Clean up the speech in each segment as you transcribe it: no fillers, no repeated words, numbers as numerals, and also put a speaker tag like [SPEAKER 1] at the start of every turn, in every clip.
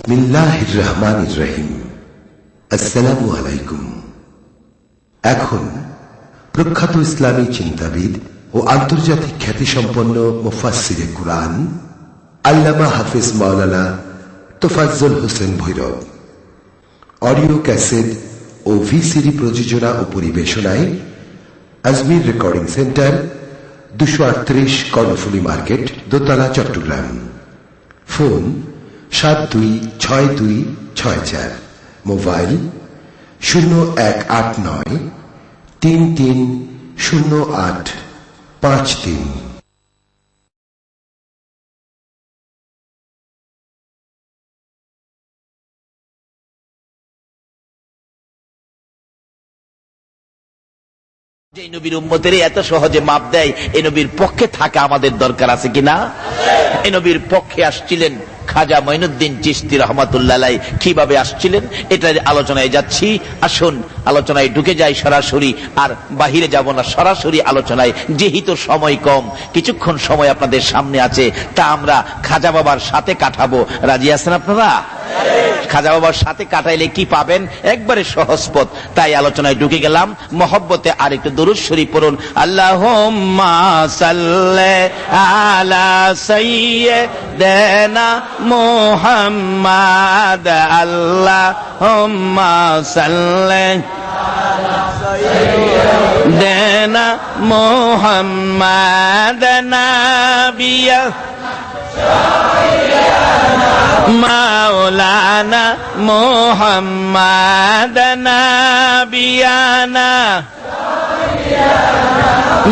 [SPEAKER 1] বিসমিল্লাহির রহমানির রহিম। আসসালামু আলাইকুম। এখন প্রখ্যাত ইসলামী চিন্তাবিদ ও আন্তর্জাতিক খ্যাতিসম্পন্ন মুফাসসিরে কুরআন আল্লামা হাফিজ মাওলানা তোফাজ্জল হোসেন ভৈরব অডিও ক্যাসেট ও ভিসিডি প্রযোজনা ও পরিবেশনায় Ajmir recording centre, 238 Karnaphuli market, দোতলা, চট্টগ্রাম। Phone 726264, mobile 0189330853।
[SPEAKER 2] যে নবীর উম্মতের এত সহজে মাপ দেয়, এই নবীর পক্ষে থাকা আমাদের দরকার আছে কিনা? এই নবীর পক্ষে আসছিলেন খাজা মঈনুদ্দিন চিশতি রহমাতুল্লাহ আলাইহি। কিভাবে আসছিলেন এটার আলোচনায় যাচ্ছি। আসুন আলোচনায় ঢুকে যাই সরাসরি, আর বাহিরে যাব না, সরাসরি আলোচনায়। যেহেতু সময় কম, কিছুক্ষণ সময় আপনাদের সামনে আছে, তা আমরা খাজা বাবার সাথে কাটাবো। রাজি আছেন আপনারা? খাজা বাবার সাথে কাটাইলে কি পাবেন? একবারে সহজ পথ। তাই আলোচনায় ঢুকে গেলাম। মহব্বতে আর একটু দরুদ শরীফ পড়ুন। আল্লাহুম্মা সাল্লি আলা সাইয়্যিদিনা মুহাম্মাদ। আল্লাহুম্মা সাল্লি আলা সাইয়্যিদিনা মুহাম্মাদ নাবিয়া মাওলানা মুহাম্মাদ নাবিয়ানা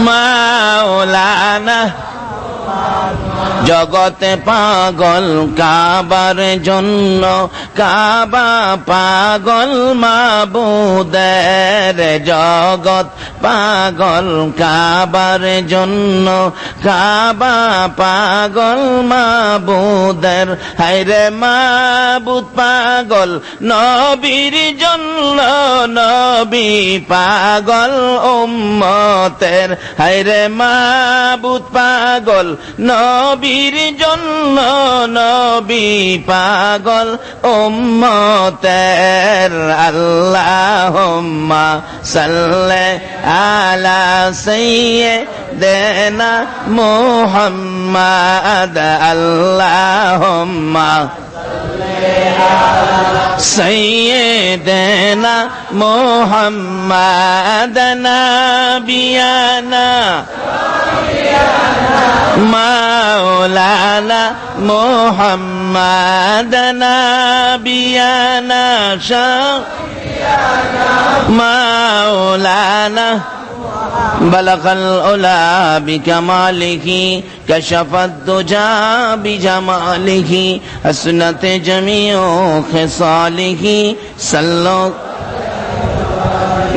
[SPEAKER 2] মাওলানা। জগতে পাগল কাবার জন্য, কাবা পাগল মাবুদের। জগৎ পাগল কাবার জন্য, কাবা পাগল মাবুদের। হায়রে মাবুদ পাগল নবীর জন্য, নবী পাগল উম্মতের। হায়রে মাবুদ পাগল নবীর জন্য, নবী পাগল উম্মতের। আল্লাহুম্মা সাল্লি আলা সাইয়্যিদিনা মুহাম্মাদ। আল্লাহুম্মা সাইয়্যিদিনা মুহাম্মাদ নাবিয়ানা মাওলানা মুহাম্মাদ নাবিয়ানা মাওলানা। বালাগাল উলা বিকামালিহি কাশাফাদ দুজা বিজামালিহি হাসনাতে জামিউ খিসালিহি সাল্লাল্লাহু।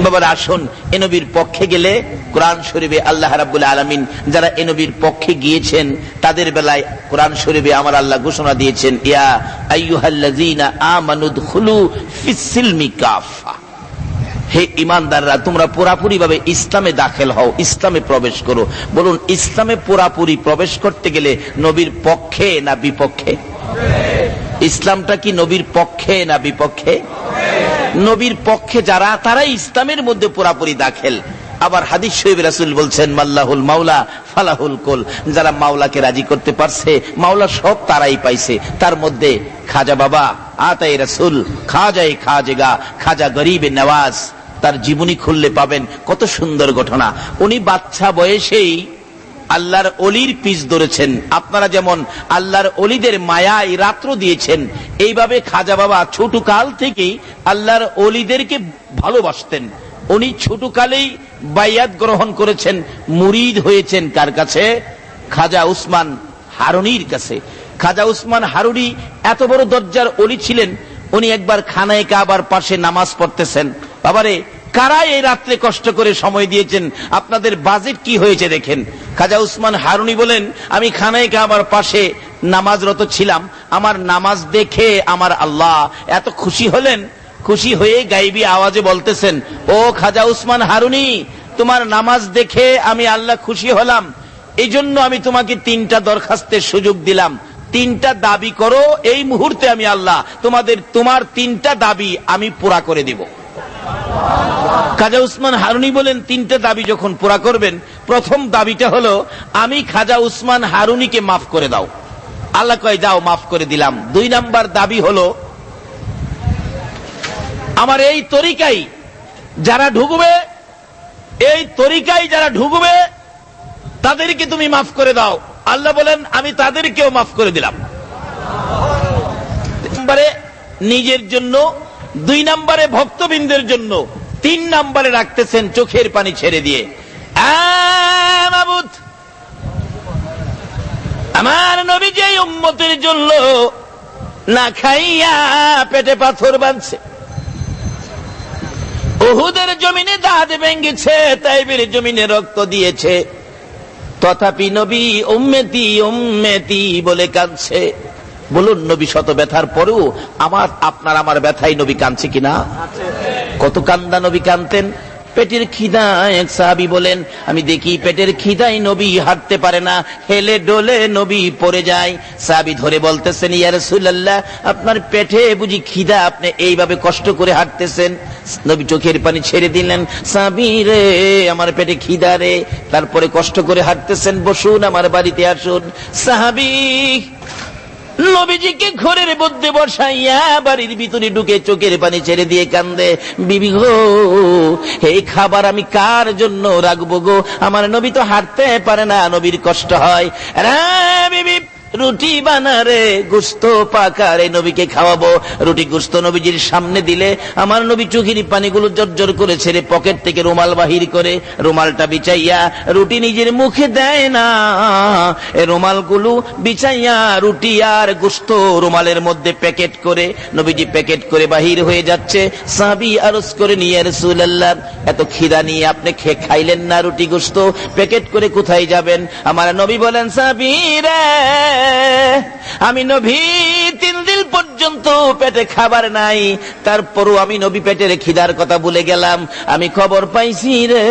[SPEAKER 2] বাবার আসুন, এ নবীর পক্ষে গেলে কোরআন শরীফে আল্লাহ রাব্বুল আলামিন যারা এ নবীর পক্ষে গিয়েছেন তাদের বেলায় কোরআন শরীফে আমার আল্লাহ ঘোষণা দিয়েছেন, ইয়া আইয়ুহাল্লাযীনা আমানু দুখুলু ফিস-সিলমি কাফা। হে ঈমানদাররা, তোমরা পুরাপুরি ভাবে ইসলামে দাখিল হও, ইসলামে প্রবেশ করো। বলুন, ইসলামে পুরাপুরি প্রবেশ করতে গেলে নবীর পক্ষে না বিপক্ষে? ইসলামটা কি নবীর পক্ষে না বিপক্ষে? নবীর পক্ষে যারা, তারাই ইসলামের মধ্যে পুরাপুরি দাখিল। আবার হাদিস শরীফে রাসূল বলছেন, মাল্লাহুল মাওলা ফালাহুল কুল। যারা মাওলাকে রাজি করতে পারছে, মাওলা সব তারাই পাইছে। তার মধ্যে খাজা বাবা আতায়ে রাসূল, খাজায়ে খাজেগা, খাজা গরিবে নওয়াজ। তার জীবনী খুললে পাবেন কত সুন্দর ঘটনা। উনি বাচ্চা বয়সেই আল্লাহর অলির পিছ ধরেছেন। আপনারা যেমন আল্লাহর অলিদের মায়ায় রাত্র দিয়েছেন, এইভাবে খাজা বাবা ছোট কাল থেকেই আল্লাহর অলিদেরকে ভালোবাসতেন। উনি ছোট কালেই বাইয়াত গ্রহণ করেছেন, মুরিদ হয়েছেন কার কাছে? খাজা উসমান হারুনির কাছে। খাজা উসমান হারুনি এত বড় দরজার অলি ছিলেন। উনি একবার খানায়ে কাবার পাশে নামাজ পড়তেছেন। বাবারে, কারা এই রাত্রে কষ্ট করে সময় দিয়েছেন? আপনাদের বাজেট কি হয়েছে দেখেন। খাজা উসমান হারুনি বলেন, আমি খানায়ে কাবার পাশে নামাজরত ছিলাম, আমার নামাজ দেখে আমার আল্লাহ এত খুশি হলেন, খুশি হয়ে গাইবি আওয়াজে বলতেছেন, ও খাজা উসমান হারুনি, তোমার নামাজ দেখে আমি আল্লাহ খুশি হলাম, এই জন্য আমি তোমাকে 3টা দরখাস্তের সুযোগ দিলাম। তিনটা দাবি করো, এই মুহূর্তে আমি আল্লাহ তোমার তিনটা দাবি আমি পুরা করে দিব। খাজা উসমান হারুনি বলেন, তিনটা দাবি যখন পুরা করবেন, প্রথম দাবিটা হলো আমি খাজা উসমান হারুনিকে মাফ করে দাও। আল্লাহ কয় যাও, মাফ করে দিলাম। 2 নাম্বার দাবি হলো আমার এই তরিকায় যারা ঢুকবে তাদেরকে তুমি মাফ করে দাও। আল্লাহ বলেন আমি তাদেরকেও মাফ করে দিলাম। নম্বরে নিজের জন্য, 2 নম্বরে ভক্তবৃন্দের জন্য, 3 নম্বরে রাখতেছেন চোখের পানি ছেড়ে দিয়ে, মাবুদ আমার নবী যে উম্মতের জন্য না খাইয়া পেটে পাথর বাঁধছে, উহুদের জমিনে দাঁত ভেঙেছে, তাইবের জমিনে রক্ত দিয়েছে, তথাপি নবী উম্মতি উম্মতি বলে কাঁদছে। বলুন, নবী শত ব্যথার পরেও আমার ব্যথায় নবী কাঁদছে কিনা? কত কান্দা নবী কাঁদতেন। পেটের খিদা, এক সাহাবী বলেন আমি দেখি পেটের খিদায় নবী হাঁটতে পারে না, হেলে ডোলে নবী পড়ে যায়। সাহাবী ধরে বলতেছেন, ইয়া রাসূলুল্লাহ আপনার পেটে বুঝি খিদা, আপনি এইভাবে কষ্ট করে হাঁটতেছেন? নবী চোখের পানি ছেড়ে দিলেন, সাহাবী রে আমার পেটে খিদা রে, তারপরে কষ্ট করে হাঁটতেছেন, বসুন আমার বাড়িতে আসুন। সাহাবী নবীজিকে ঘরের মধ্যে বসাইয়া বাড়ির ভিতরে ঢুকে চোখের পানি ছেড়ে দিয়ে কান্দে, বিবি গো এই খাবার আমি কার জন্য রাখবো গো, আমার নবী তো হাঁটতে পারে না, নবীর কষ্ট হয়। বিবি রুটি বানারে, গোস্ত পাকারে, নবীকে খাওয়াবো। রুটি গোস্ত নবীজির সামনে দিলে আমার নবী চোখের পানিগুলো জর্জর করে ছেড়ে পকেট থেকে রুমাল বাহির করে রুমালটা বিছাইয়া রুটি নিজের মুখে দেয় না, এই রুমালগুলো বিছাইয়া রুটি আর গোস্ত রুমালের মধ্যে প্যাকেট করে নবীজি প্যাকেট করে বাহির হয়ে যাচ্ছে। সাহাবী আরজ করে নিয়ে, রাসূলুল্লাহ এত খিদা নিয়ে আপনি খাইলেন না রুটি গোস্ত, প্যাকেট করে কোথায় যাবেন? আমার নবী বলেন, সাহাবী রে আমি নবী 3 দিন পর্যন্ত পেটে খাবার নাই, তারপরও আমি নবী পেটের খিদার কথা ভুলে গেলাম। আমি খবর পাইছি রে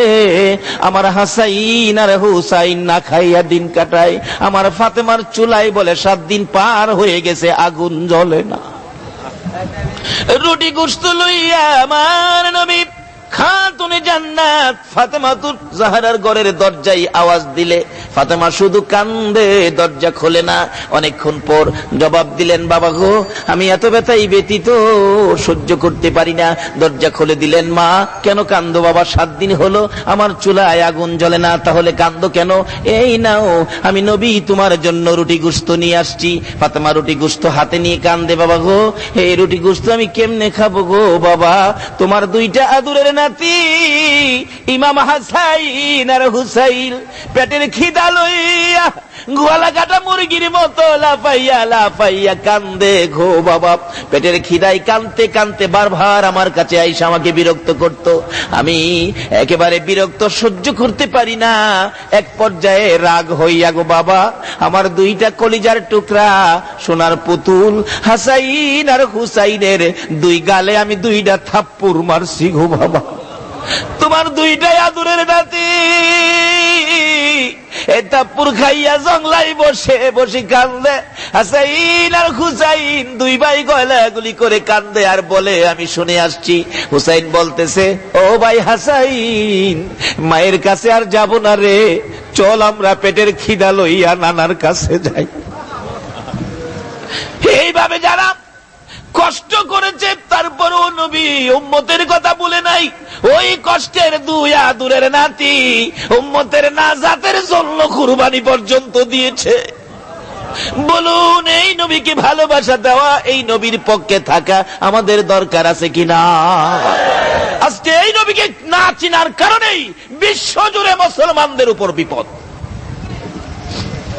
[SPEAKER 2] আমার হাসাইন আর হুসাইন না খাইয়া দিন কাটায়, আমার ফাতেমার চুলাই বলে 7 দিন পার হয়ে গেছে, আগুন জ্বলে না। রুটি গোশত লইয়া আমার নবী খাতুনে জান্নাত ফাতেমাতুর জাহরার ঘরের দরজায় আওয়াজ দিলে ফাতেমা শুধু কান্দে, দরজা খোলে না। অনেকক্ষণ পর জবাব দিলেন, বাবা গো আমি এত ব্যথাই ব্যতীত সহ্য করতে পারি না। দরজা খুলে দিলেন, মা কেন কান্দো বাবা? 7 দিন হলো আমার চুলায় আগুন জ্বলে না, তাহলে কান্দো কেন? এই নাও আমি নবী তোমার জন্য রুটি গোশত নিয়ে আসছি। ফাতেমা রুটি গোশত হাতে নিয়ে কান্দে, বাবা গো এই রুটি গোশত আমি কেমনে খাবো গো বাবা? তোমার 2টা আদুরের নাতি ইমাম হাসাইন আর হুসাইন পেটের খিদা লইয়া গোয়ালা কাটা মুরগির মতো লাফাইয়া লাফাইয়া কান্দে গো বাবা। পেটের খিদায় কানতে কানতে বারবার আমার কাছে আইসা আমাকে বিরক্ত করত। আমি একেবারে বিরক্ত সহ্য করতে পারি না। এক পর্যায়ে রাগ হইয়া গো বাবা আমার 2টা কলিজার টুকরা সোনার পুতুল হাসাইন আর হুসাইনের 2 গালে আমি 2টা থাপ্পড় মারছি গো বাবা। তোমার 2টাই আদুরের নাতি এই থাপ্পড় খাইয়া জংলায় বসে বসে কান্দে। হাসাইন আর হুসাইন 2 ভাই গলাগুলি করে কান্দে আর বলে, আমি শুনে আসছি। হুসাইন বলতেছে, ও ভাই হাসাইন মায়ের কাছে আর যাব না রে, চল আমরা পেটের খিদা লইয়া নানার কাছে যাই। এইভাবে যারা কষ্ট করেছে তারপরও নবী উম্মতের কথা বলে নাই। ওই কষ্টের 2 আদুরের নাতি উম্মতের নাজাতের জন্য কুরবানি পর্যন্ত দিয়েছে। বলুন এই নবীকে ভালোবাসা দেওয়া, এই নবীর পক্ষে থাকা আমাদের দরকার আছে কিনা? আজকে এই নবীকে না চিনার কারণেই বিশ্বজুড়ে মুসলমানদের উপর বিপদ।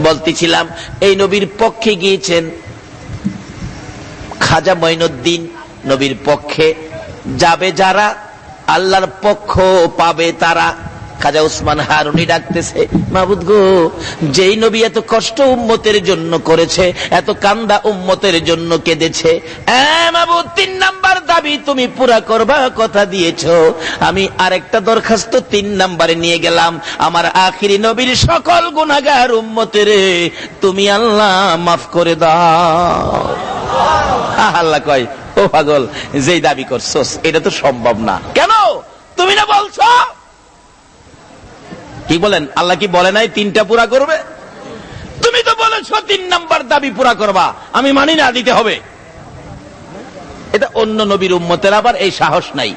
[SPEAKER 2] বলতেছিলাম এই নবীর পক্ষে গিয়েছেন খাজা মঈনুদ্দিন, নবীর পক্ষে যাবে যারা আল্লাহর পক্ষ পাবে তারা। খাজা উসমান হারুনি ডাকতেছে, মাবুদ গো, যেই নবী এত কষ্ট উম্মতের জন্য করেছে, এত কান্দা উম্মতের জন্য কেঁদেছে, মাবুদ 3 নাম্বার দাবি তুমি পুরা করবা কথা দিয়েছো। আমি আরেকটা দরখাস্ত 3 নাম্বারে নিয়ে গেলাম, আমার আখিরি নবীর সকল গুনাহগার উম্মতের তুমি আল্লাহ মাফ করে দাও। আল্লাহ কয়, ও পাগল, যেই দাবি করছস এটা তো সম্ভব না। কেন? তুমি না বলছো? কি বলেন? আল্লাহ কি বলে নাই 3টা পুরা করবে? তুমি তো বলেছো 3 নাম্বার দাবি পুরা করবা, আমি মানি না, দিতে হবে। এটা অন্য নবীর উম্মতের আবার এই সাহস নাই,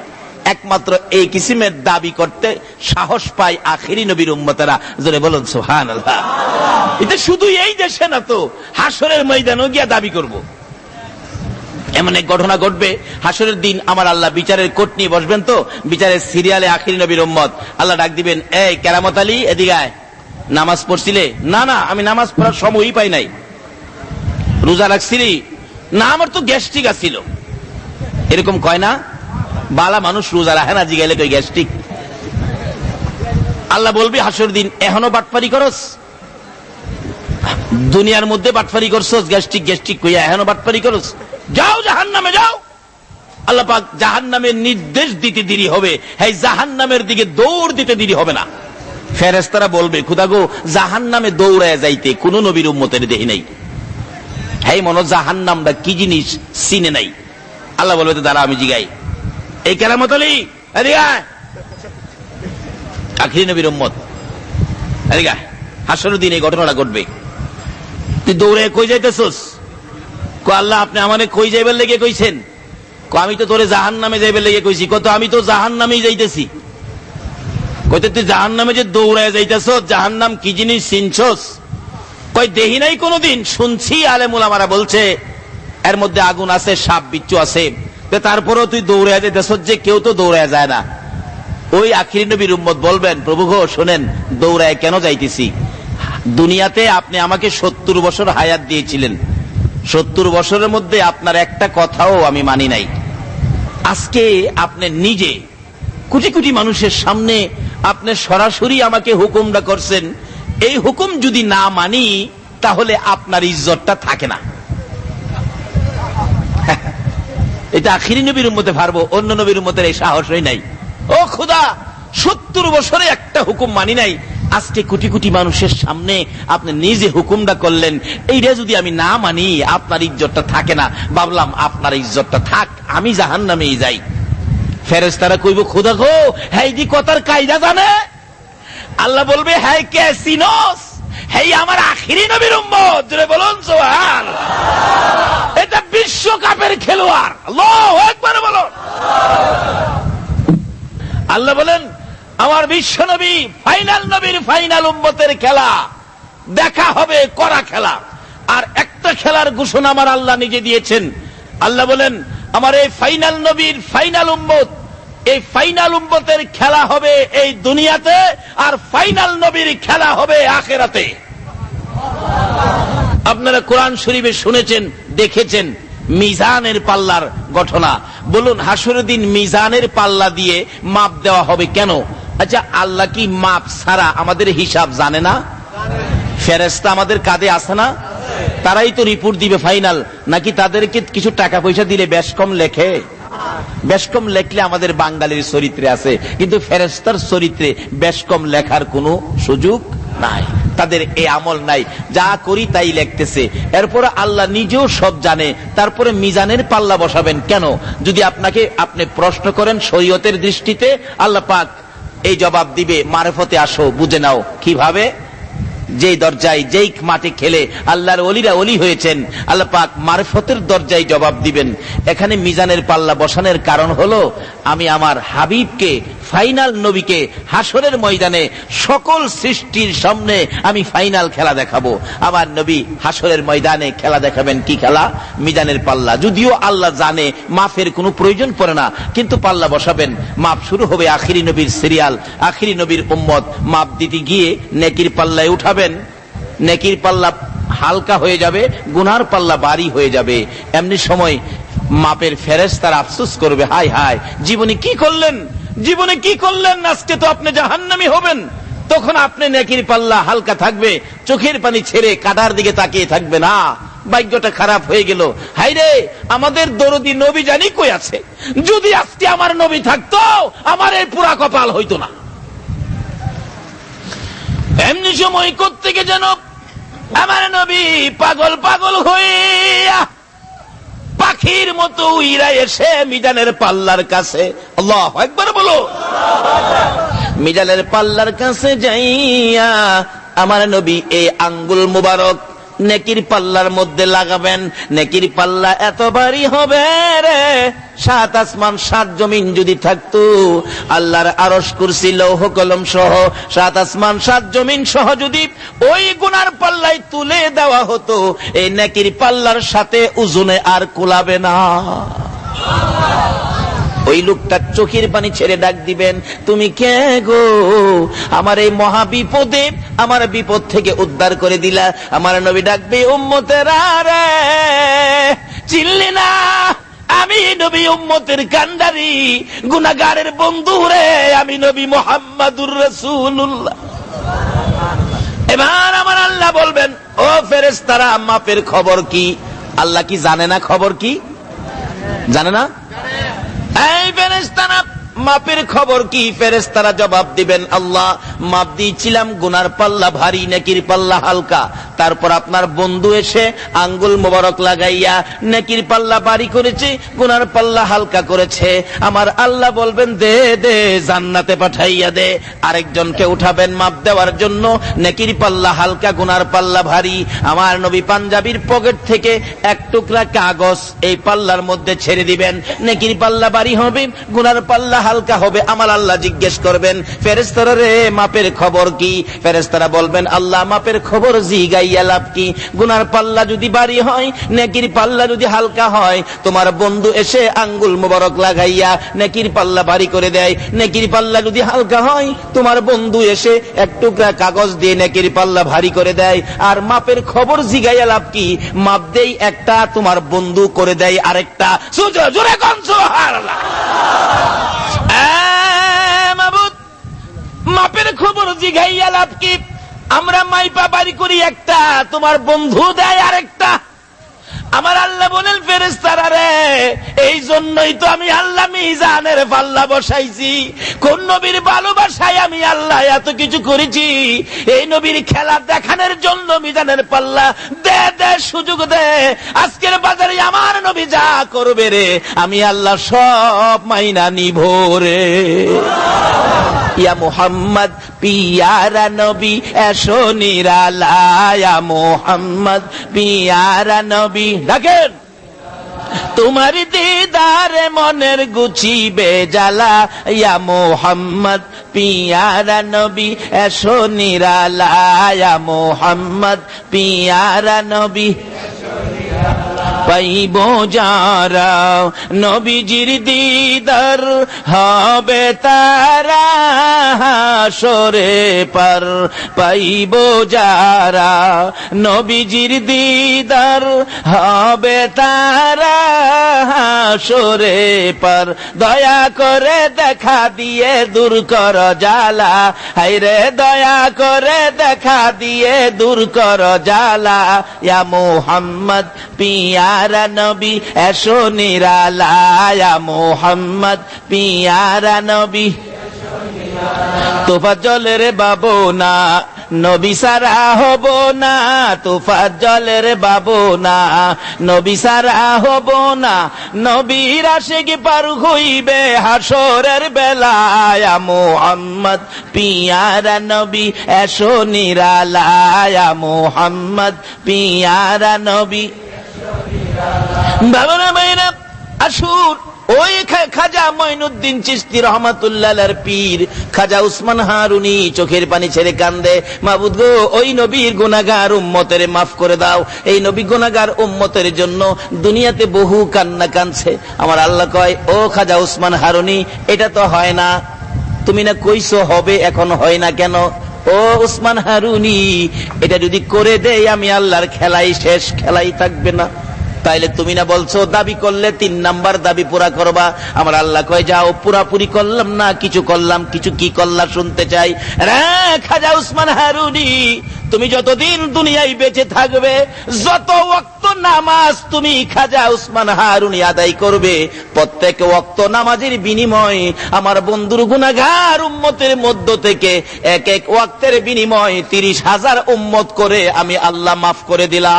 [SPEAKER 2] একমাত্র এই কিসিমের দাবি করতে সাহস পায় আখিরি নবীর উম্মতেরা। জোরে বলুন সুবহানাল্লাহ। এটা শুধু এই দেশে না তো, হাসরের ময়দানেও গিয়া দাবি করব। এমন এক ঘটনা ঘটবে, হাসরের দিন আমার আল্লাহ বিচারের কোট নিয়ে বসবেন, তো বিচারের সিরিয়ালে আখিরি নবীর উম্মত, আল্লাহ ডাক দিবেন, এই কেরামত আলী এদিকে আয়, নামাজ পড়ছিলে? না না, আমি নামাজ পড়ার সময়ই পাই নাই। রোজা রাখছিলি? না, আমার তো গ্যাস্ট্রিক আছিল। এরকম কয় না? বালা মানুষ রোজা রাখে না, জিগাইলে কই গ্যাস্ট্রিক। আল্লাহ বলবি হাসর দিন, এখনো বাটপারি করস? দুনিয়ার মধ্যে বাটপারি করছস, গ্যাস্ট্রিক গ্যাস্ট্রিক কইয়া এখনো বাটপারি করস? যাও জাহান্নামে যাও। আল্লাহ পাক জাহান্নামের নির্দেশ দিতে দেরি হবে, এই জাহান্নামের দিকে দৌড় দিতে দেরি হবে না। ফেরেশতারা বলবে, খোদা গো, জাহান্নামে দৌড়ায় যাইতে কোন নবীর উম্মতের দেহি নাই। এই মনে জাহান্নামটা কি জিনিস চিনে নাই। আল্লাহ বলবে, দাঁড়া আমি জিগাই, এই কেরামত আলী এদিকে আয়, আখিরি নবীর উম্মত এদিকে আয়। হাসরের দিন এই ঘটনাটা ঘটবে। তুই দৌড়ে কই যাইতেছস? কো আল্লাহ, আপনি আমারে কই যাইবার লেগে কইছেন? কো আমি তো তোরে জাহান্নামে যাইবার লেগে কইছি। কত আমি তো জাহান্নামেই যাইতেছি। কইতে তুই জাহান্নামে যে দৌড়ায় যাইতেছস, জাহান্নাম কি জিনিস চিনছস? কই দেহি নাই কোনদিন, শুনছি আলেম উলামারা বলছে এর মধ্যে আগুন আছে, সাপ বিচ্ছু আছে, তারপরেও তুই দৌড়ায় যাইতেছস, যে কেউ তো দৌড়ায় যায় না। ওই আখিরি নবীর উম্মত বলবেন, প্রভু গো শোনেন, দৌড়ায় কেন যাইতেছি? দুনিয়াতে আপনি আমাকে 70 বছর হায়াত দিয়েছিলেন, 70 বছরের মধ্যে আপনার একটা কথাও আমি মানি নাই। আজকে আপনি নিজে কোটি কোটি মানুষের সামনে আপনি সরাসরি আমাকে হুকুমটা করছেন, এই হুকুম যদি না মানি তাহলে আপনার ইজ্জতটা থাকে না। এটা আখিরি নবীর উম্মতে পারবো, অন্য নবীর উম্মতের এই সাহসই নাই। ও খোদা, 70 বছরে একটা হুকুম মানি নাই, আজকে কোটি কোটি মানুষের সামনে আপনি নিজে হুকুমটা করলেন, এইটা যদি আমি না মানি আপনার ইজ্জতটা থাকে না। ভাবলাম আপনার ইজ্জতটা থাক, আমি জাহান্নামেই যাই। ফেরেশতারা কইব, খোদা গো, হ্যাঁ দি কথার কায়দা জানে? আল্লাহ বলবে, হ্যাঁ কে চিনস? হ্যাঁ আমার আখিরি নবীর উম্মত। জোরে বলুন সুবহানাল্লাহ। এটা বিশ্বকাপের খেলোয়াড়। আল্লাহু আকবার বলুন। আল্লাহ বলেন, আমার বিশ্ব নবী ফাইনাল নবীর ফাইনাল উম্মতের খেলা দেখা হবে, কড়া খেলা। আর একটা খেলার ঘোষণা আমার আল্লাহ নিজে দিয়েছেন। আল্লাহ বলেন, আমার এই ফাইনাল নবীর ফাইনাল উম্মত, এই ফাইনাল উম্মতের খেলা হবে এই দুনিয়াতে, আর ফাইনাল নবীর খেলা হবে আখিরাতে। আপনারা কোরআন শরীফে শুনেছেন, দেখেছেন মিজানের পাল্লার ঘটনা। বলুন, হাসরের দিন মিজানের পাল্লা দিয়ে মাপ দেওয়া হবে কেন? আচ্ছা, আল্লাহ কি মাপ ছাড়া আমাদের হিসাব জানে না? ফেরেশতা আমাদের কাঁধে আছে না? তারাই তো রিপোর্ট দিবে ফাইনাল। নাকি তাদেরকে কিছু টাকা পয়সা দিলে বেশ কম লেখে? বেশ কম লেখলে আমাদের বাঙালির চরিত্রে আছে, কিন্তু ফেরেশতার চরিত্রে বেশ কম লেখার কোনো সুযোগ নাই। তাদের এই আমল নাই, যা করি তাই লিখতেছে। এরপর আল্লাহ নিজেও সব জানে, তারপরে মিজানের পাল্লা বসাবেন কেন? যদি আপনি প্রশ্ন করেন শরীয়তের দৃষ্টিতে, আল্লাহ পাক এই জবাব দিবে, মারফতে আসো, বুঝে নাও কিভাবে। যেই দরজায়, যেই মাঠে খেলে আল্লাহর ওলিরা ওলি হয়েছেন, আল্লাহ পাক মারফতের দরজায় জবাব দিবেন। এখানে মিজানের পাল্লা বসানোর কারণ হলো, আমি আমার হাবিবকে, ফাইনাল নবীকে হাসরের ময়দানে সকল সৃষ্টির সামনে আমি ফাইনাল খেলা দেখাবো। আমার নবী হাসরের ময়দানে খেলা দেখাবেন, কি খেলা? মিজানের পাল্লা। যদিও আল্লাহ জানে মাফের কোনো প্রয়োজন পড়ে না, কিন্তু পাল্লা বসাবেন, মাপ শুরু হবে। আখিরি নবীর সিরিয়াল, আখিরি নবীর উম্মত মাপ দিতে গিয়ে নেকির পাল্লায় উঠাবেন, নেকির পাল্লা হালকা হয়ে যাবে, গুনার পাল্লা ভারী হয়ে যাবে। এমনি সময় মাপের ফেরেশতারা আফসোস করবে, হায় হায়, জীবনে কি করলেন? জীবনে কি করলেন, আজকে তো আপনি জাহান্নামী হবেন। তখন আপনি নেকির পাল্লা হালকা থাকবে, চোখের পানি ছেড়ে কাটার দিকে তাকিয়ে থাকবে না। ভাগ্যটা খারাপ হয়ে গেল, হাইরে আমাদের দরদি নবী জানি কই আছে, যদি আজকে আমার নবী থাকতো আমার এই পুরা কপাল হইতো না। এমনি সময় কোত্থেকে যেন আমার নবী পাগল পাগল হইয়া পাখির মতো উইরা এসে মিজানের পাল্লার কাছে, আল্লাহু আকবার বলো, মিজানের পাল্লার কাছে যাইয়া আমার নবী এই আঙ্গুল মুবারক নেকির পাল্লার মধ্যে লাগাবেন। নেকির পাল্লা এত ভারী হবে রে, 7 আসমান 7 জমিন যদি থাকতো, আল্লাহর আরশ কুরসি লৌহ কলম সহ 7 আসমান 7 জমিন সহ যদি ওই গুনার পাল্লায় তুলে দেওয়া হতো, এই নেকির পাল্লার সাথে ওজনে আর কুলাবে না। ওই লোকটা চোখের পানি ছেড়ে ডাক দিবেন, তুমি কে গো? আমার এই মহা বিপদে আমার বিপদ থেকে উদ্ধার করে দিলা। আমার নবী ডাকবে, উম্মতেরা রে, চিনলি না? আমি নবী উম্মতের কান্ডারি, গুনাহগারের বন্ধু রে, আমি নবী মুহাম্মাদুর রাসূলুল্লাহ। এবার আমার আল্লাহ বলবেন, ও ফেরেশতারা, মাপের খবর কি? আল্লাহ কি জানে না খবর কি? জানে না? এই ফেরেশতারা, মাপের খবর কি? ফেরেশতারা জবাব দিবেন, আল্লাহ মাপ দিয়েছিলাম, গুনার পাল্লা ভারী, নেকির পাল্লা হালকা। তারপর আপনার বন্ধু এসে আঙ্গুল মোবারক লাগাইয়া নেকির পাল্লা ভারী করেছে, গুনার পাল্লা হালকা করেছে। আমার আল্লাহ বলবেন, দে দে, জান্নাতে পাঠাইয়া দে। আরেকজনকে উঠাবেন মাপ দেওয়ার জন্য, নেকির পাল্লা হালকা, গুনার পাল্লা ভারী। আমার নবী পাঞ্জাবির পকেট থেকে এক টুকরা কাগজ এই পাল্লার মধ্যে ছেড়ে দিবেন, নেকির পাল্লা ভারী হবে, গুনার পাল্লা হালকা হবে। আমার আল্লাহ জিজ্ঞেস করবেন, ফেরেশতারা রে, মাপের খবর কি? ফেরেশতারা বলবেন, আল্লাহ মাপের খবর জিগাইয়া লাভ কি? গুনার পাল্লা যদি ভারী হয়, নেকির পাল্লা যদি হালকা হয়, তোমার বন্ধু এসে আঙ্গুল মোবারক লাগাইয়া নেকির পাল্লা ভারী করে দেয়। নেকির পাল্লা যদি হালকা হয়, তোমার বন্ধু এসে এক টুকরা কাগজ দিয়ে নেকির পাল্লা ভারী করে দেয়। আর মাপের খবর জিগাইয়া লাভ কি? মাপ দেই একটা, তোমার বন্ধু করে দেয় আরেকটা। জোরে কোন সুবহানাল্লাহ। মাবুদ, মাপের খবর জিগাইয়া লাভ কি? আমরা মাইপা বাড়ি করি একটা, তোমার বন্ধু দেয় আরেকটা। আমার আল্লাহ বলেন, ফেরেশতারা রে, এই জন্যই তো আমি আল্লাহ মিজানের পাল্লা বসাইছি। কোন নবীর ভালোবাসায় আমি আল্লাহ এত কিছু করেছি, এই নবীর খেলা দেখানোর জন্য মিজানের পাল্লা দে দে, সুযোগ দে। আজকের বাজারে আমার নবী যা করবে রে, আমি আল্লাহ সব মাইনা নিব রে। ইয়া মুহাম্মদ পিয়ারা নবী, এসো নিরালায়া মুহাম্মদ পিয়ারা নবী। ডাকেন, তোমার দিদারে মনের গুছিবে জ্বালা, ইয়া মুহাম্মদ পিয়ারা নবী, এসো নিরালায়া মুহাম্মদ পিয়ারা নবী। পাইব যারা নবীজির দিদার, হবে তারা হাসরে পার। পাইব যারা নবীজির দিদার, হবে তারা হাসরে পার। দয়া করে দেখা দিয়ে দূর কর জ্বালা, হায়রে দয়া করে দেখা দিয়ে দূর কর জ্বালা। ইয়া মুহাম্মদ পিয়ারা নবী, এসো নিরালায়া মুহাম্মদ পিয়ারা নবী। তোফাজ্জলের বাবু না, নবী সারা হব না। তোফাজ্জলের বাবু না, নবী সারা হব না। নবীর আশিকি পার হইবে হাসরের বেলায়। মুহাম্মদ পিয়ারা নবী, এসো নিরালায়া মুহাম্মদ পিয়ারা নবী। বাবারা মায়েরা, আসুন ওই খাজা মঈনুদ্দিন চিশতি রহমাতুল্লাহর পীর খাজা উসমান হারুনি চোখের পানি ছেড়ে কান্দে, মাবুদ গো, ওই নবীর গুনাহগার উম্মতের মাফ করে দাও। এই নবী গুনাহগার উম্মতের জন্য দুনিয়াতে বহু কান্না কাঁদছে। আমার আল্লাহ কয়, ও খাজা উসমান হারুনি, এটা তো হয় না, তুমি না কইছো হবে, এখন হয় না কেন? ও উসমান হারুনি, এটা যদি করে দেই আমি আল্লাহর খেলাই শেষ, খেলাই থাকবে না। তাইলে তুমি না বলছো দাবি করলে 3 নাম্বার দাবি পুরা করবা? আমার আল্লাহ কয় যাও, পুরাপুরি করলাম না, কিছু করলাম। কিছু কি করলা শুনতে চাই। রে খাজা উসমান হারুনি, তুমি যতদিন দুনিয়ায় বেঁচে থাকবে, যত ওয়াক্ত নামাজ তুমি খাজা উসমান হারুনি আদায় করবে, প্রত্যেক ওয়াক্ত নামাজের বিনিময়ে আমার বন্ধুর গুনাহগার উম্মতের মধ্য থেকে এক এক ওয়াক্তের বিনিময়ে 30,000 উম্মত করে আমি আল্লাহ মাফ করে দিলাম।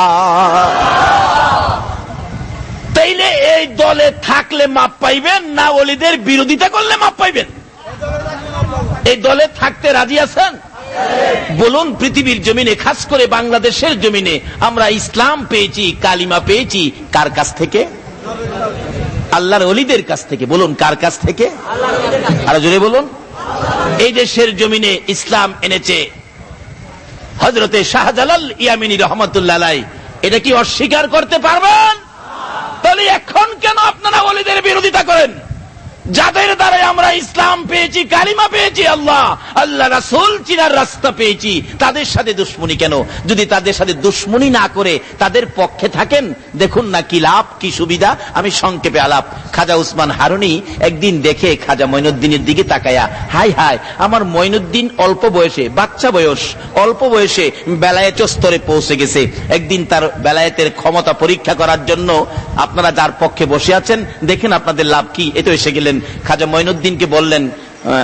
[SPEAKER 2] তাইলে এই দলে থাকলে মাপ পাইবেন না ওলিদের বিরোধিতা করলে মাপ পাইবেন? এই দলে থাকতে রাজি আছেন? বলুন, পৃথিবীর জমিনে, খাস করে বাংলাদেশের জমিনে আমরা ইসলাম পেয়েছি, কালিমা পেয়েছি কার কাছ থেকে? আল্লাহর ওলিদের কাছ থেকে। বলুন, কার কাছ থেকে? আরো জোরে বলুন। এই দেশের জমিনে ইসলাম এনেছে হযরতে শাহজালাল ইয়ামিনী রহমাতুল্লাহ আলাইহি। এটা কি অস্বীকার করতে পারবেন? তাহলে এখন কেন আপনারা ওলিদের বিরোধিতা করেন? যাদের দ্বারা আমরা ইসলাম পেয়েছি, কালিমা পেয়েছি, আল্লাহ রাসূল চিনার রাস্তা পেয়েছি, তাদের সাথে দুশ্মনী কেন? যদি তাদের সাথে দুশ্মনী না করে তাদের পক্ষে থাকেন, দেখুন না কি লাভ, কি সুবিধা। আমি সংক্ষেপে আলাপ। খাজা উসমান হারুনি একদিন দেখে খাজা মঈনুদ্দিনের দিকে তাকায়া, হাই হাই, আমার মঈনুদ্দিন অল্প বয়সে, বাচ্চা বয়স, অল্প বয়সে বেলায়েত স্তরে পৌঁছে গেছে। একদিন তার বেলায়েতের ক্ষমতা পরীক্ষা করার জন্য আপনারা যার পক্ষে বসে আছেন, দেখেন আপনাদের লাভ কি। এ তো এসে গেলেন। খাজা মঈনুদ্দিনকে বললেন,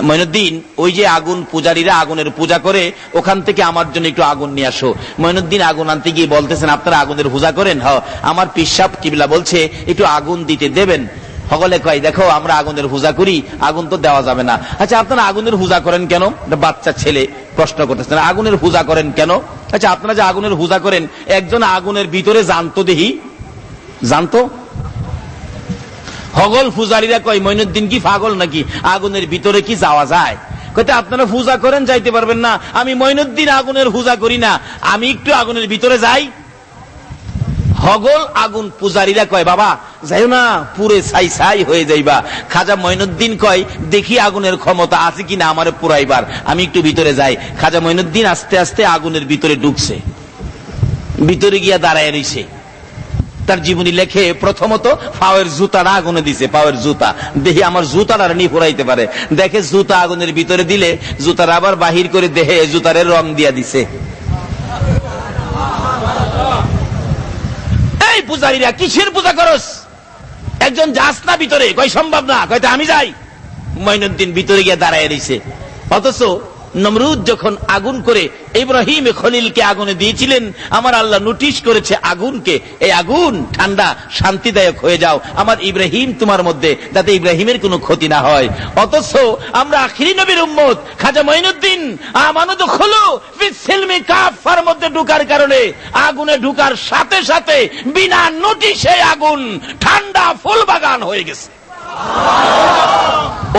[SPEAKER 2] মঈনুদ্দিন, ওই যে আগুন পূজারীরা আগুনের পূজা করে, ওখান থেকে আমার জন্য একটু আগুন নিয়ে আসো। মঈনুদ্দিন আগুন আনতে গিয়ে বলতেছেন, আপনারা আগুনের পূজা করেন? হ্যাঁ, আমার পীর সাহেব কিবলা বলছে একটু আগুন দিতে দেবেন। সকলে কয়, দেখো আমরা আগুনের পূজা করি, আগুন তো দেওয়া যাবে না। আচ্ছা, আপনারা আগুনের পূজা করেন কেন? বাচ্চা ছেলে প্রশ্ন করতেছেন, আগুনের পূজা করেন কেন? আচ্ছা, আপনারা যে আগুনের পূজা করেন, একজন আগুনের ভিতরে জানতো, দেখি জানতো? হগল পূজারীরা কয়, মঈনুদ্দিন কি পাগল নাকি? আগুনের ভিতরে কি যাওয়া যায়? কইতে, আপনারা পূজা করেন, যাইতে পারবেন না। আমি মঈনুদ্দিন আগুনের পূজা করি না, আমি একটু আগুনের ভিতরে যাই। হগল আগুন পূজারীরা কয়, বাবা যাইও না, পুরে ছাই ছাই হয়ে যাইবা। খাজা মঈনুদ্দিন কয়, দেখি আগুনের ক্ষমতা আছে কিনা আমারে পুরাইবার, আমি একটু ভিতরে যাই। খাজা মঈনুদ্দিন আস্তে আস্তে আগুনের ভিতরে ঢুকছে, ভিতরে গিয়া দাঁড়ায় রইছে। তার জীবনী লেখে, প্রথমত পাওয়ের জুতাটা আগুনে দিছে, পাওয়ের জুতা, দেখি আমার জুতাটা নি ফুরাইতে পারে। দেখে জুতা আগুনের ভিতরে দিলে জুতার আবার বাহির করে দেহে জুতারের রং দিয়া দিছে। এই পূজারীরা কিসের পূজা করস? একজন যাস না ভিতরে? কই সম্ভব না। কয়টা আমি যাই। মঈনুদ্দিন ভিতরে গিয়ে দাঁড়ায় রইছে। অথচ নমরুদ যখন আগুন করে ইব্রাহিম খলিলকে আগুনে দিয়েছিলেন, আমার আল্লাহ নোটিশ করেছে আগুনকে, এই আগুন ঠান্ডা শান্তিদায়ক হয়ে যাও, আমার ইব্রাহিম তোমার মধ্যে, যাতে ইব্রাহিমের কোনো ক্ষতি না হয়। অথচ আমরা আখিরি নবীর উম্মত, খাজা মঈনুদ্দিন আমানু দুখুলু ফিস সিলমি কাফার মধ্যে ঢোকার কারণে আগুনে ঢোকার সাথে সাথে বিনা নোটিশে আগুন ঠান্ডা ফুল বাগান হয়ে গেছে।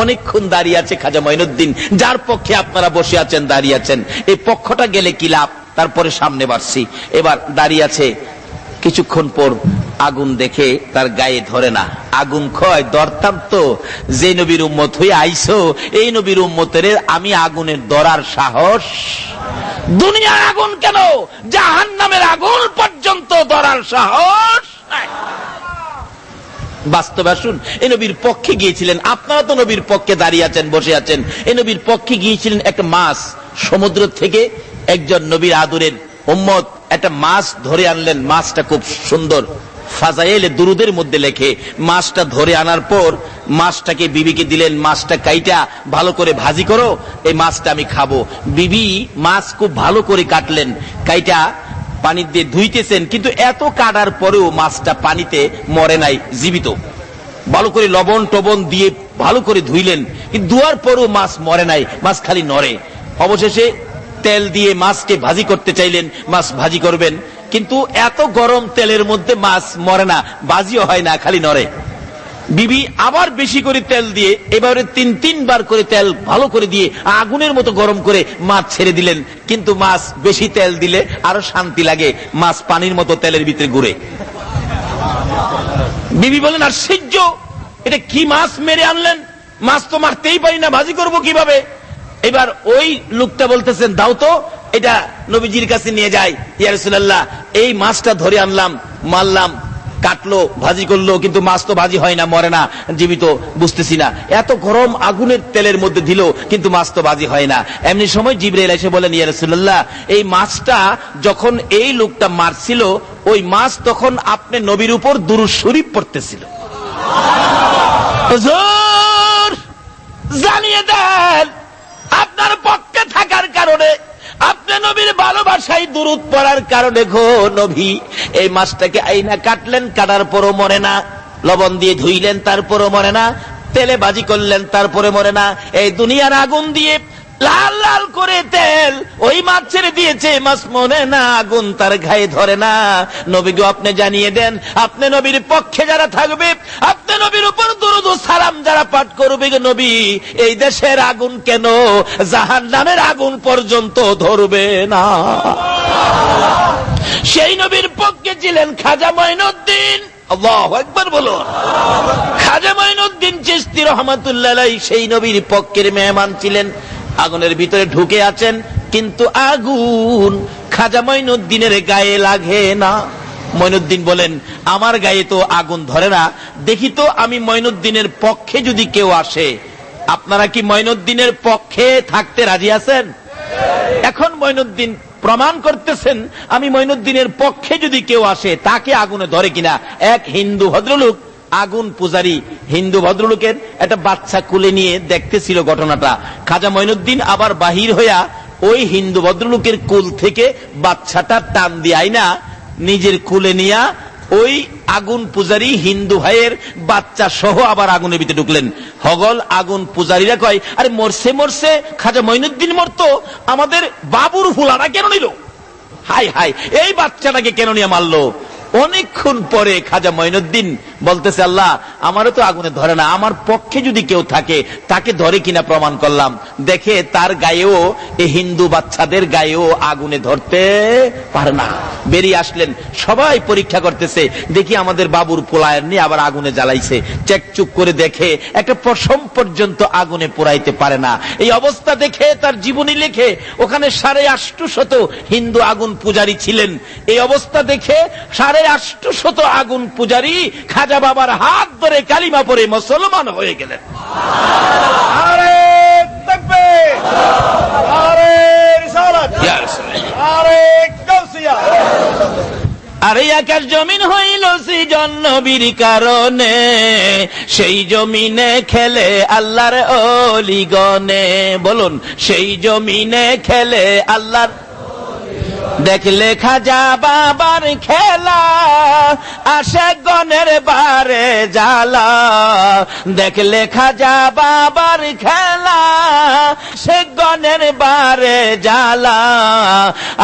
[SPEAKER 2] অনেকক্ষণ দাঁড়িয়ে আছে খাজা মঈনুদ্দিন, যার পক্ষে আপনারা বসে আছেন, দাঁড়িয়ে আছেন। এই পক্ষটা গেলে কি লাভ? তারপরে সামনে বাড়ছি। এবার দাঁড়িয়ে আছে, কিছুক্ষণ পর আগুন দেখে তার গায়ে ধরে না। আগুন কয়, ধরতাম তো, যে নবীর উম্মত হয়ে আইসো, এই নবীর উম্মতের আমি আগুনের ধরার সাহস? দুনিয়ার আগুন কেন, জাহান্নামের আগুন পর্যন্ত ধরার সাহস? বাস্তবে আসুন, এই নবীর পক্ষে গিয়েছিলেন, আপনারা তো নবীর পক্ষে দাঁড়িয়ে আছেন, বসে আছেন। এই নবীর পক্ষে গিয়েছিলেন, একটা মাছ সমুদ্র থেকে একজন নবীর আদরের উম্মত একটা মাছ ধরে আনলেন। মাছটা খুব সুন্দর, ফাজাইলে দুরুদের মধ্যে লেখে, মাছটা ধরে আনার পর মাছটাকে বিবিকে দিলেন, মাছটা কাইটা ভালো করে ভাজি করো, এই মাছটা আমি খাবো। বিবি মাছ খুব ভালো করে কাটলেন, কাইটা পানি দিয়ে ধুইতেছেন, কিন্তু এত কাটার পরেও মাছটা পানিতে মরে নাই, জীবিত। ভালো করে লবণ টবণ দিয়ে ভালো করে ধুইলেন, কিন্তু ধোয়ার পরেও মাছ মরে নাই, মাছ খালি নড়ে। অবশেষে তেল দিয়ে মাছকে ভাজি করতে চাইলেন, মাছ ভাজি করবেন, কিন্তু এত গরম তেলের মধ্যে মাছ মরে না, ভাজিও হয় না, খালি নড়ে। বিবি আবার বেশি করে তেল দিয়ে, এবারে 3-3 বার করে তেল ভালো করে দিয়ে আগুনের মতো গরম করে মাছ ছেড়ে দিলেন, কিন্তু মাছ বেশি তেল দিলে আরো শান্তি লাগে, মাছ পানির মতো তেলের ভিতরে ঘুরে। বিবি বলেন, আশ্চর্য, এটা কি মাছ মেরে আনলেন? মাছ তো মারতেই পারি না, ভাজি করব কিভাবে? এবার ওই লোকটা বলতেছেন, দাও তো, এটা নবীজির কাছে নিয়ে যায়। ইয়া রাসূলুল্লাহ, এই মাছটা ধরে আনলাম, মারলাম, কাটলো, ভাজি করলো, কিন্তু মাছ তো ভাজি হয় না, মরে না, জীবিত, বুঝতেছি না। এত গরম আগুনের তেলের মধ্যে দিল, কিন্তু মাছ তো ভাজি হয় না। এমনি সময় জিবরাইল এসে বলেন, ইয়া রাসূলুল্লাহ, এই মাছটা যখন এই লোকটা মারছিল, ওই মাছ তখন আপনি নবীর উপর দুরূদ শরীফ পড়তেছিল। হুজুর জানিয়ে দেন, আপনার পক্ষে থাকার কারণে, আপনি নবীর ভালোবাসায় দুরূদ পড়ার কারণে গো নবী, এই মাছটাকে আইনা কাটলেন, কাটার পরও মরে না, লবণ দিয়ে ধুইলেন তারপরও মরে না, তেলে ভাজি করলেন তারপরে মরে না, এই দুনিয়ার আগুন দিয়ে লাল লাল করে তেল ওই মাছ ছেড়ে দিয়েছে, মাছ মরে না, আগুন তার গায়ে ধরে না। নবী গো আপনি জানিয়ে দেন, আপনি নবীর পক্ষে যারা থাকবে, আপনি নবীর উপর দুরূদ ও সালাম যারা পাঠ করবে গো নবী, এই দেশের আগুন কেন জাহান্নামের আগুন পর্যন্ত ধরবে না। সেই নবীর পক্ষে ছিলেন খাজা মঈনুদ্দিন। আল্লাহু আকবার বলুন। খাজা মঈনুদ্দিন চিশতি রহমাতুল্লাহ আলাইহি সেই নবীর পক্ষের মেহমান ছিলেন। আগুনের ভিতরে ঢুকে আছেন, কিন্তু আগুন খাজা মঈনুদ্দিনের গায়ে লাগে না। মঈনুদ্দিন বলেন, আমার গায়ে তো আগুন ধরে না, দেখি তো আমি মঈনুদ্দিনের পক্ষে যদি কেউ আসে। আপনারা কি মঈনুদ্দিনের পক্ষে থাকতে রাজি আছেন? এখন মঈনুদ্দিন প্রমাণ করতেছেন, আমি মঈনুদ্দিনের পক্ষে যদি কেউ আসে, তাকে আগুনে ধরে কিনা। এক হিন্দু ভদ্রলোক, আগুন পূজারী হিন্দু ভদ্রলোকের একটা বাচ্চা কুলে নিয়ে দেখতেছিল ঘটনাটা। খাজা মঈনুদ্দিন আবার বাহির হইয়া ওই হিন্দু ভদ্রলোকের কুল থেকে বাচ্চাটা টান দিয়ে আইনা নিজের কুলে নিয়া ওই আগুন পূজারী হিন্দু ভাইয়ের বাচ্চা সহ আবার আগুনের ভিতরে ঢুকলেন। হগল আগুন পূজারীরা কয়, আরে মরছে মরছে, খাজা মঈনুদ্দিন মরতো, আমাদের বাবুর ফুলাটা কেন নিল? হাই হাই, এই বাচ্চাটাকে কেন নিয়ে মারলো? অনেকক্ষণ পরে খাজা মঈনুদ্দিন বলতেছে, আল্লাহ আমারও তো আগুনে ধরে না, আমার পক্ষে যদি কেউ থাকে তাকে ধরে কিনা প্রমাণ করলাম। দেখে তার গায়েও, এই হিন্দু বাচ্চাদের গায়েও আগুনে ধরতে পারে না। বেরিয়ে আসলেন, সবাই পরীক্ষা করতেছে, দেখি আমাদের বাবুর পোলায়ের নিয়ে আবার আগুনে জ্বালাইছে। চেকচুক করে দেখে একটা পশম পর্যন্ত আগুনে পোড়াইতে পারে না। এই অবস্থা দেখে তার জীবনী লেখে, ওখানে 850 হিন্দু আগুন পূজারী ছিলেন। এই অবস্থা দেখে 850 আগুন পূজারী খাজা বাবার হাত ধরে কালিমা পড়ে মুসলমান হয়ে গেলেন।
[SPEAKER 3] আরে তাকবীর, আরে রিসালাত, আরে গাউসিয়া।
[SPEAKER 2] আরে আকাশ জমিন হইল সৃজন নবীর কারণে, সেই জমিনে খেলে আল্লাহর ওলিগণে। বলুন, সেই জমিনে খেলে আল্লাহর। দেখলে খাজা বাবার খেলা, আসে গনের বারে জ্বালা। দেখলে খাজা বাবার খেলা, সে গনের বারে জ্বালা।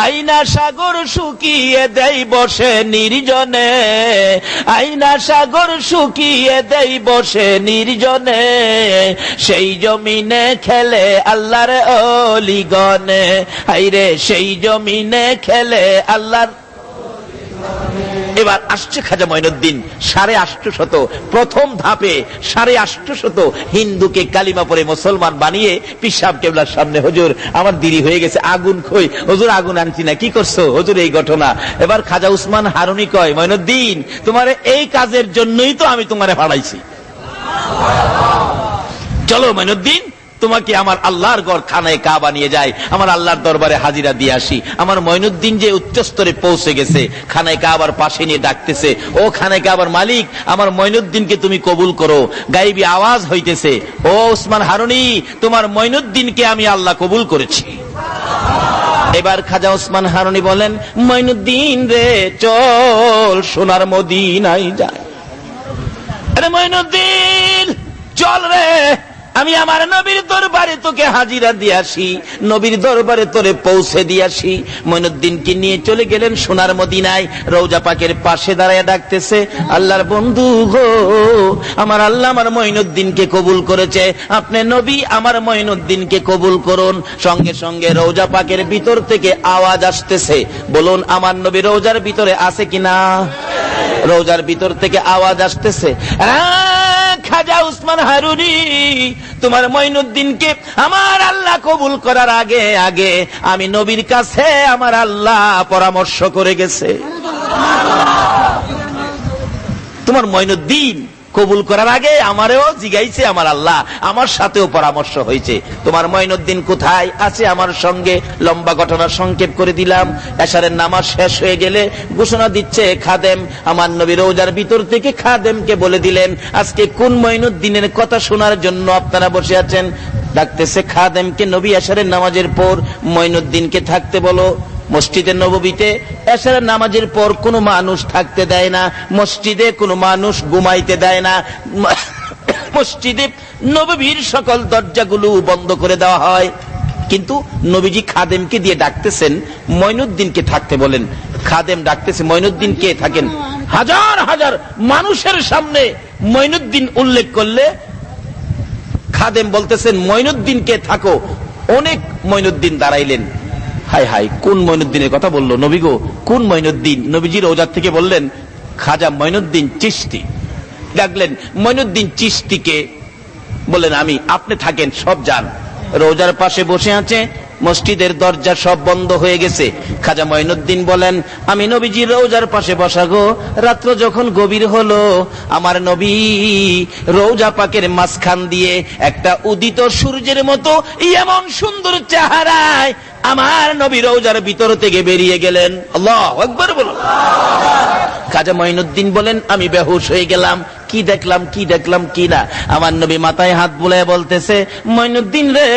[SPEAKER 2] আইনা সাগর শুকিয়ে দেই বসে নির্জনে, আইনা সাগর শুকিয়ে দেই বসে নির্জনে। সেই জমিনে খেলে আল্লাহর ওলিগণে, হাইরে সেই জমিনে খেলে আল্লাহর। এবার আসছে খাজা মঈনুদ্দিন 850 প্রথম ধাপে 850 হিন্দুকে কালিমা পড়ে মুসলমান বানিয়ে পীর সাহেব কেবলার সামনে, হুজুর আমার দেরি হয়ে গেছে, আগুন কই? হুজুর আগুন আনছি না। কি করছো? হুজুর এই ঘটনা। এবার খাজা উসমান হারুনি কয়, মঈনুদ্দিন তোমার এই কাজের জন্যই তো আমি তোমারে ভাড়াইছি। চলো মঈনুদ্দিন, তোমাকে আমার আল্লাহর ঘর খানায় কাবা নিয়ে যায়, আমার আল্লাহর দরবারে হাজিরা দিয়ে আসি। আমার মঈনুদ্দিন যে উচ্চ স্তরে পৌঁছে গেছে, খানায় কাবার পাশে নিয়ে ডাকতেছে, ও খানায় কাবার মালিক, আমার মঈনুদ্দিনকে তুমি কবুল করো। গায়েবী আওয়াজ হইতেছে, ও উসমান হারুনি, তোমার মঈনুদ্দিনকে আমি আল্লাহ কবুল করেছি। এবার খাজা উসমান হারুনি বলেন, মঈনুদ্দিন রে চল সোনার মদিনায় যায়। আরে মঈনুদ্দিন চল রে, আমি আমার নবীর দরবারে তোকে হাজিরা দিয়ে আসি, নবীর দরবারে তোরে পৌঁছে দিয়ে আসি। মঈনুদ্দিনকে নিয়ে চলে গেলেন সোনার মদিনায়। রওজা পাকের পাশে দাঁড়ায় ডাকতেছে, আল্লাহর বন্ধু গো, আমার আল্লাহ আমার মঈনুদ্দিনকে কবুল করেছে, আপনি নবী আমার মঈনুদ্দিনকে কবুল করুন। সঙ্গে সঙ্গে রওজা পাকের ভিতর থেকে আওয়াজ আসতেছে, বলুন আমার নবী রওজার ভিতরে আছে কিনা? রওজার ভিতর থেকে আওয়াজ আসতেছে, খাজা উসমান হারুনি, তোমার মঈনুদ্দিনকে আমার আল্লাহ কবুল করার আগে আগে আমি নবীর কাছে আমার আল্লাহ পরামর্শ করে গেছে। তোমার মঈনুদ্দিন কবুল করার আগে আমারেও জিগাইছে আমার আল্লাহ, আমার সাথেও পরামর্শ হয়েছে। তোমার মঈনুদ্দিন কোথায় আছে আমার সঙ্গে? লম্বা ঘটনা সংক্ষেপ করে দিলাম। এশারের নামাজ শেষ হয়ে গেলে ঘোষণা দিচ্ছে খাদেম, আমার নবী রওজার ভিতর থেকে খাদেমকে বলে দিলেন আজকে কোন মঈনুদ্দিনের কথা শোনার জন্য আপনারা বসে আছেন। ডাকতেছে খাদেমকে, নবী এশারের নামাজের পর মঈনুদ্দিনকে থাকতে বলো। মসজিদে নববীতে এশারের নামাজের পর কোনো মানুষ থাকতে দেয় না, মসজিদে কোনো মানুষ ঘুমাইতে দেয় না, মসজিদে নববীর সকল দরজাগুলো বন্ধ করে দেওয়া হয়। কিন্তু নবীজি খাদেমকে দিয়ে ডাকতেছেন মঈনুদ্দিনকে থাকতে বলেন। খাদেম ডাকতেছে মঈনুদ্দিনকে থাকেন। হাজার হাজার মানুষের সামনে মঈনুদ্দিন উল্লেখ করলে খাদেম বলতেছেন মঈনুদ্দিনকে থাকো। অনেক মঈনুদ্দিন দাঁড়াইলেন। হাই হাই, কোন মঈনুদ্দিনের কথা বললো নবী গো? কোন মঈনুদ্দিন? নবীজির রওজার থেকে বললেন খাজা মঈনুদ্দিন চিশতি। ডাকলেন মঈনুদ্দিন চিশতিকে, বললেন আমি, আপনি থাকেন, সব যান। রওজার পাশে বসে আছে, মসজিদের দরজা সব বন্ধ হয়ে গেছে। খাজা মঈনুদ্দিন বলেন আমি নবীজির রওজার পাশে বসা গো। রাত্র যখন গভীর হলো, আমার নবী রওজা পাকের মাঝখান দিয়ে একটা উদিত সূর্যের মতো এমন সুন্দর চেহারায় আমার নবী রওজার ভিতর থেকে বেরিয়ে গেলেন। আল্লাহু আকবার বলো। খাজা মঈনুদ্দিন বলেন আমি বেহুশ হয়ে গেলাম, কি দেখলাম কি দেখলাম কি না। আমার নবী মাথায় হাত বুলায় বলতেছে মঈনুদ্দিন রে,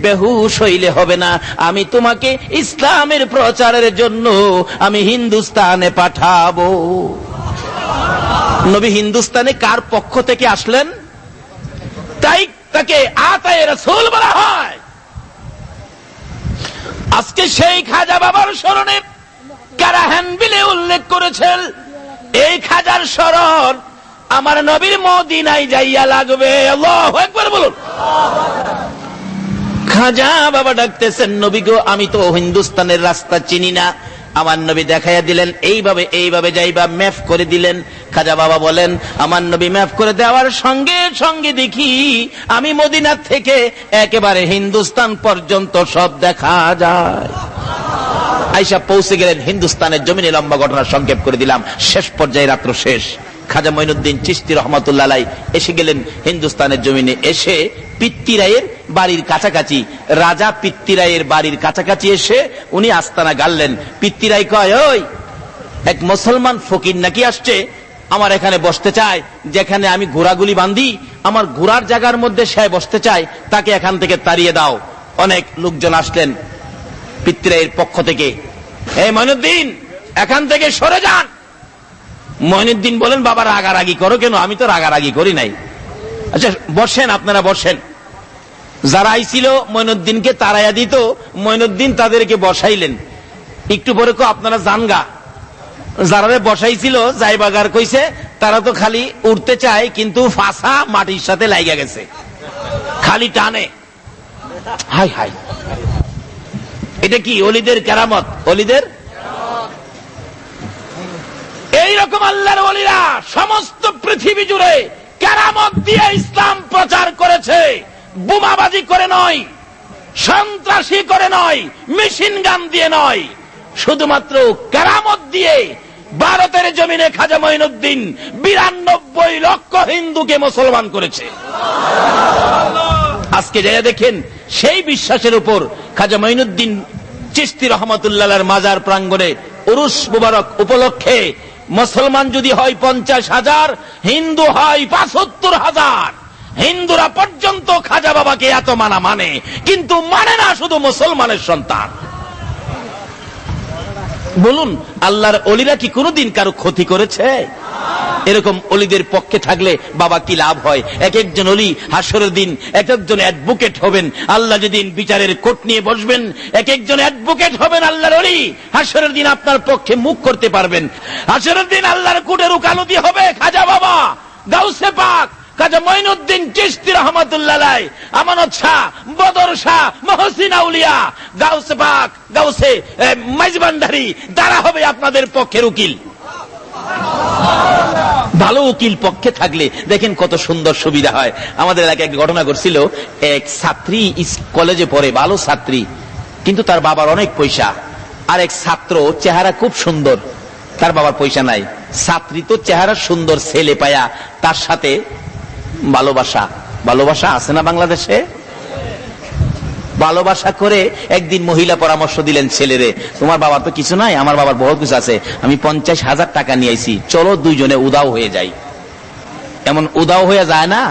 [SPEAKER 2] বেহুশ হইলে হবে না, আমি তোমাকে ইসলামের প্রচারের জন্য আমি হিন্দুস্তানে পাঠাবো। নবী হিন্দুস্তানে কার পক্ষ থেকে আসলেন? তাই তাকে আতায়ে রাসূল বলা হয়। আজকে সেই খাজা বাবার স্মরণে কারাহান বিলে উল্লেখ করেছেন এই খাজার স্মরণ আমার নবীর মদিনায় যাইয়া লাগবে। আল্লাহু আকবার বলুন। খাজা বাবা ডাকতেছেন নবী গো, আমি তো হিন্দুস্তানের রাস্তা চিনি না। আমার নবী দেখাইয়া দিলেন এইভাবে এইভাবে যাইবা, ম্যাপ করে দিলেন। খাজা বাবা বলেন আমার নবী ম্যাপ করে দেওয়ার সঙ্গে সঙ্গে দেখি আমি মদিনা থেকে একেবারে হিন্দুস্তান পর্যন্ত সব দেখা যায়। আইসা পৌঁছে গেলেন হিন্দুস্তানের জমিনে। লম্বা ঘটনা সংক্ষেপ করে দিলাম, শেষ পর্যায়ে রাত্র শেষ। খাজা মঈনুদ্দিন চিশতি রহমাতুল্লাহ আলাইহি এসে গেলেন হিন্দুস্তানের জমিনে। এসে পিত্তিরায়ের বাড়ির কাছাকাছি, রাজা পিত্তিরায়ের বাড়ির কাছাকাছি এসে উনি আস্তানা গাড়লেন। পিত্তিরাই কয় ওই এক মুসলমান ফকির নাকি আসছে, আমার এখানে বসতে চায়, যেখানে আমি ঘোড়াগুলি বাঁধি আমার ঘোড়ার জায়গার মধ্যে সে বসতে চায়, তাকে এখান থেকে তাড়িয়ে দাও। অনেক লোকজন আসলেন পিত্তিরায়ের পক্ষ থেকে, এই মঈনুদ্দিন এখান থেকে সরে যান। মঈনুদ্দিন বলেন বাবা রাগারাগি করো কেন? আমি তো রাগারাগি করি নাই। আচ্ছা বসেন, আপনারা বসেন। যারা আইছিল মঈনুদ্দিনকে তাড়াইয়া দিত, মঈনুদ্দিন তাদেরকে বসাইলেন। একটু পরে কো আপনারা জানগা। যারা বসাইছিল যাইবাগার কইছে, তারা তো খালি উঠতে চায় কিন্তু ফাঁসা মাটির সাথে লাগা গেছে, খালি টানে। হাই হাই, এটা কি ওলিদের কেরামত? ওলিদের এইরকম আল্লাহর ওলিরা সমস্ত পৃথিবী জুড়ে কেরামত দিয়ে ইসলাম প্রচার করেছে। বোমাবাজি করে নয়, সন্ত্রাসী করে নয়, মেশিন গান দিয়ে নয়, শুধুমাত্র কেরামত দিয়ে ভারতের জমিনে খাজা মঈনুদ্দিন 92 লক্ষ হিন্দুকে মুসলমান করেছে। আজকে যাইয়া দেখেন সেই বিশ্বাসের উপর খাজা মঈনুদ্দিন চিশতি রহমাতুল্লাহর মাজার প্রাঙ্গণে উরুস মুবারক উপলক্ষে মুসলমান যদি হয় 50,000, হিন্দু হয় 75,000। হিন্দুরা পর্যন্ত খাজা বাবাকে এত মানে, কিন্তু মানে না শুধু মুসলমানের সন্তান। বলুন আল্লাহর ওলিরা কি কোনোদিন কারো ক্ষতি করেছে? এরকম ওলিদের পক্ষে থাকলে বাবা কি লাভ হয়? এক একজন ওলি হাসরের দিন এক একজন অ্যাডভোকেট হবেন। আল্লাহ যেদিন বিচারের কোর্ট নিয়ে বসবেন, এক একজন অ্যাডভোকেট হবেন আল্লাহর ওলি। হাসরের দিন আপনার পক্ষে মুখ করতে পারবেন। হাসরের দিন আল্লাহর কোর্টের উকালতি হবে খাজা বাবা, গাউসে পাক, খাজা মঈনুদ্দিন চিশতি রহমাতুল্লাহ আলাইহি, আমানত শাহ, বদর শাহ, মহসিন আউলিয়া, গাউসে পাক, গাউসে মাইজবান্ডারি, তারা হবে আপনাদের পক্ষের উকিল। ভালো উকিল পক্ষে থাকলে দেখেন কত সুন্দর সুবিধা হয়। আমাদের এলাকায় এক ঘটনা ঘটছিল। এক ছাত্রী কলেজে পড়ে, ভালো ছাত্রী, কিন্তু তার বাবার অনেক পয়সা। আর এক ছাত্র চেহারা খুব সুন্দর, তার বাবার পয়সা নাই। ছাত্রী তো চেহারা সুন্দর, ছেলে পায়া তার সাথে ভালোবাসা। ভালোবাসা আছে না বাংলাদেশে? ভালোবাসা করে একদিন মহিলা পরামর্শ দিলেন ছেলেরে, তোমার বাবার তো কিছু নাই, আমার বাবার বহুত কিছু আছে, আমি 50,000 টাকা নিয়ে আইছি, চলো দুইজনে উদাও হয়ে যাই। এমন উদাও হয়ে যায় না?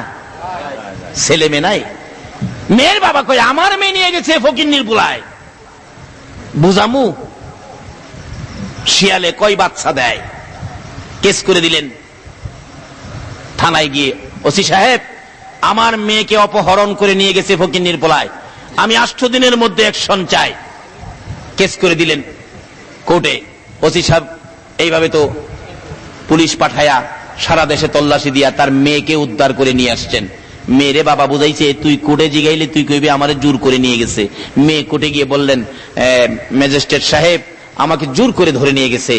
[SPEAKER 2] ছেলে মেয়ে নাই। মেয়ের বাবা কয় আমার মেয়ে নিয়ে গেছে ফকিন্নির পোলায়, বুঝামু? শিয়ালে কয় বাচ্চা দেয়। কেস করে দিলেন থানায় গিয়ে, ওসি সাহেব আমার মেয়েকে অপহরণ করে নিয়ে গেছে ফকিন্নির পোলায়, আমি 8 দিনের মধ্যে অ্যাকশন চাই। কেস করে দিলেন কোর্টে। ওসি সাহেব এইভাবে তো পুলিশ পাঠায়া সারা দেশে তল্লাশি দিয়া তার মেয়েকে উদ্ধার করে নিয়ে আসছেন। মেয়েরে বাবা বুঝাইছে, তুই কোর্টে জিগাইলে তুই কইবি আমারে জোর করে নিয়ে গেছে। মেয়ে কোর্টে গিয়ে বললেন, ম্যাজিস্ট্রেট সাহেব আমাকে জোর করে ধরে নিয়ে গেছে।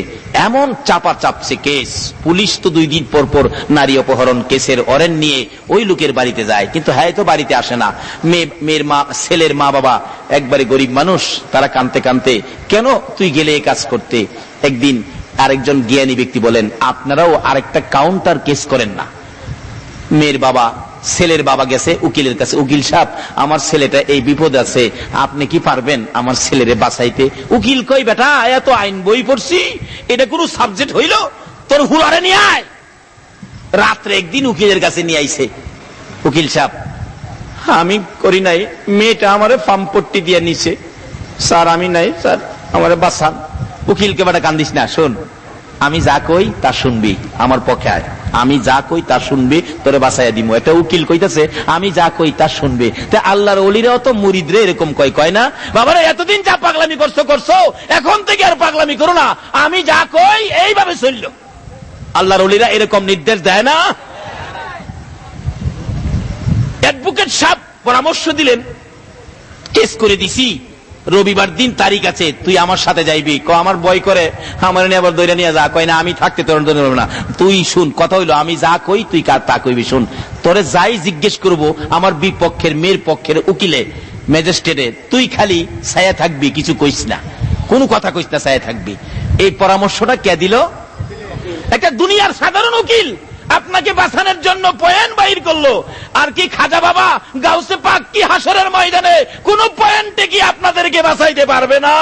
[SPEAKER 2] এমন চাপা চাপছে কেস, পুলিশ তো 2 দিন পর পর নারী অপহরণ কেসের অরেন নিয়ে ওই লোকের বাড়িতে যায়, কিন্তু হ্যাঁ তো বাড়িতে আসে না। মেয়ের মা, ছেলের মা বাবা একবারে গরিব মানুষ, তারা কানতে কানতে, কেন তুই গেলে এই কাজ করতে? একদিন আরেকজন জ্ঞানী ব্যক্তি বলেন, আপনারাও আরেকটা কাউন্টার কেস করেন না। মেয়ের বাবা, ছেলের বাবা গেছে উকিলের কাছে, উকিল সাহেব আমার ছেলেটা এই বিপদ আছে, আপনি কি পারবেন আমার ছেলেরে বাঁচাইতে? উকিল কই, বেটা এত আইন বই পড়ছি, এটা কোনো সাবজেক্ট হইল? তোর হুলারে নিয়ে আয়। রাত্রে একদিন উকিলের কাছে নিয়ে আইছে। উকিল সাহেব, আমি করি নাই, মেয়েটা আমারে পাম্পট্টি দিয়ে নিছে স্যার, আমি নাই স্যার, আমারে বাঁচান। উকিলকে বেটা কান্দিস না, শোন আমি যা কই তা শুনবি, আমার পক্ষে আয়, আমি যা কই তা শুনবি, তোরে বাঁচাইয়া দিমু। একটা উকিল কইতাছে আমি যা কই তা শুনবে। তা আল্লাহর ওলিরাও তো মুরিদরে এরকম কয় না, বাবারা এতদিন যা পাগলামি করছো, এখন থেকে আর পাগলামি করো না, আমি যা কই এইভাবে চলল। আল্লাহর ওলিরা এরকম নির্দেশ দেয় না? অ্যাডভোকেট সাহেব পরামর্শ দিলেন, কেস করে দিছি, রবিবার দিন তারিখ আছে, তুই আমার সাথে যাইবি। আমার ভয় করে, আমার নিয়ে আবার দইরা নিয়ে যা, কয় না আমি থাকতে তোর না, তুই শুন, কথা হইলো আমি যা কই তুই তা কইবি, শুন তোরে যাই জিজ্ঞেস করবো আমার বিপক্ষের মেয়ের পক্ষের উকিলে ম্যাজিস্ট্রেটে, তুই খালি ছায়া থাকবি, কিছু কইস না, কোনো কথা কইস না, ছায়া থাকবি। এই পরামর্শটা কে দিল? একটা দুনিয়ার সাধারণ উকিল আপনাকে বাঁচানোর জন্য পয়েন্ট বাইর করলো। আর কি খাজা বাবা গাউসে পাক কি হাসরের ময়দানে কোন পয়েন্টে কি আপনাদেরকে বাঁচাইতে পারবে না?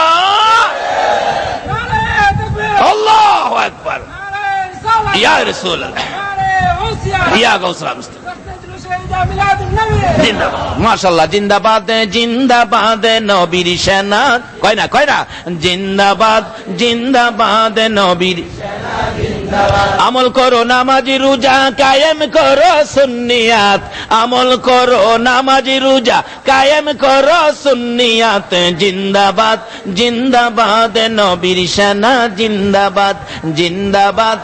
[SPEAKER 2] আল্লাহু আকবার, ইয়া রাসূলুল্লাহ, ইয়া গাউসুল মুস্তাফা, মাশাআল্লাহ, জিন্দাবাদ জিন্দাবাদ নবীর সেনা, কয় না জিন্দাবাদ জিন্দাবাদ নবীর। আমল করো নামাজি রোজা কায়েম করো সুন্নিয়াত, আমল করো নামাজি রোজা কায়েম করো সুন্নিয়াত, জিন্দাবাদ জিন্দাবাদ নবীর সেনা, জিন্দাবাদ জিন্দাবাদ।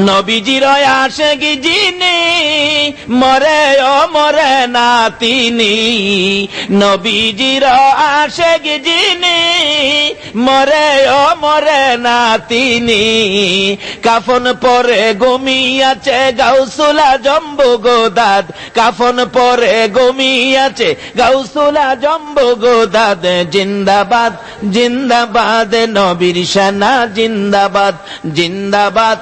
[SPEAKER 2] নবীজির আশিক যিনি মরে ও মরে না তিনি, নবীজির আশিক যিনি মরে ও মরে না তিনি, কাফন পরে ঘুমিয়াছে গাউসুল আজম বগদাদ, কাফন পরে ঘুমিয়াছে গাউসুল আজম বগদাদ, জিন্দাবাদ জিন্দাবাদ নবীর সেনা, জিন্দাবাদ জিন্দাবাদ।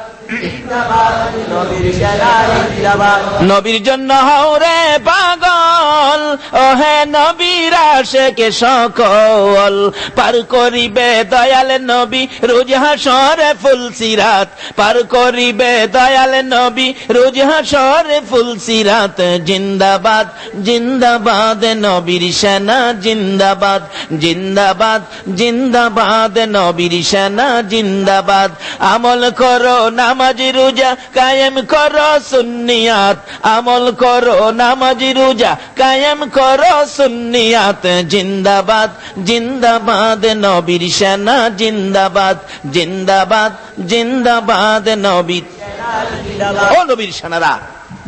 [SPEAKER 2] নবীর জন্য হওরে পাগল, ওহে নবীর আশিকে সকল, পার করিবে দয়াল নবী রোজ হাসরে ফুলসিরাত, পার করিবে দয়াল নবী রোজ হাসরে ফুলসিরাত, জিন্দাবাদ জিন্দাবাদ নবীর সেনা, জিন্দাবাদ জিন্দাবাদ জিন্দাবাদ নবীর সেনা, জিন্দাবাদ। আমল করো নামাজি রোজা কায়েম করো সুন্নিয়াত, আমল করো নামাজি রোজা কায়েম করো সুন্নিয়াত, জিন্দাবাদ জিন্দাবাদ নবীর সেনা, জিন্দাবাদ জিন্দাবাদ জিন্দাবাদ নবীর। ও নবীর সেনারা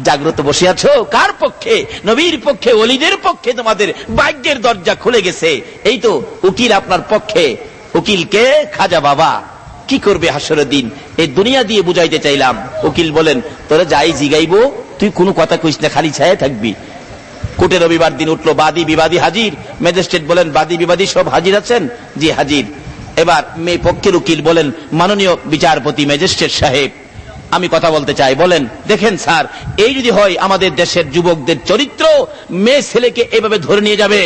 [SPEAKER 2] জাগ্রত বসে আছো, কার পক্ষে? নবীর পক্ষে, ওলিদের পক্ষে তোমাদের ভাগ্যের দরজা খুলে গেছে। এই তো উকিল আপনার পক্ষে। উকিলকে খাজা বাবা কি করবে হাসরের দিন, এই দুনিয়া দিয়ে বুঝাইতে চাইলাম। উকিল বলেন তোরা যাই জিগাইবো তুই কোনো কথা কইস না, খালি ছায়া থাকবি। কোর্টে রবিবার দিন উঠলো, বাদী বিবাদী হাজির। ম্যাজিস্ট্রেট বলেন বাদী বিবাদী সব হাজির আছেন? জি হাজির। এবার মেয়ে পক্ষের উকিল বলেন, মাননীয় বিচারপতি ম্যাজিস্ট্রেট সাহেব, আমি কথা বলতে চাই। বলেন, দেখেন স্যার, এই যদি হয় আমাদের দেশের যুবকদের চরিত্র, মেয়ে ছেলেকে এভাবে ধরে নিয়ে যাবে,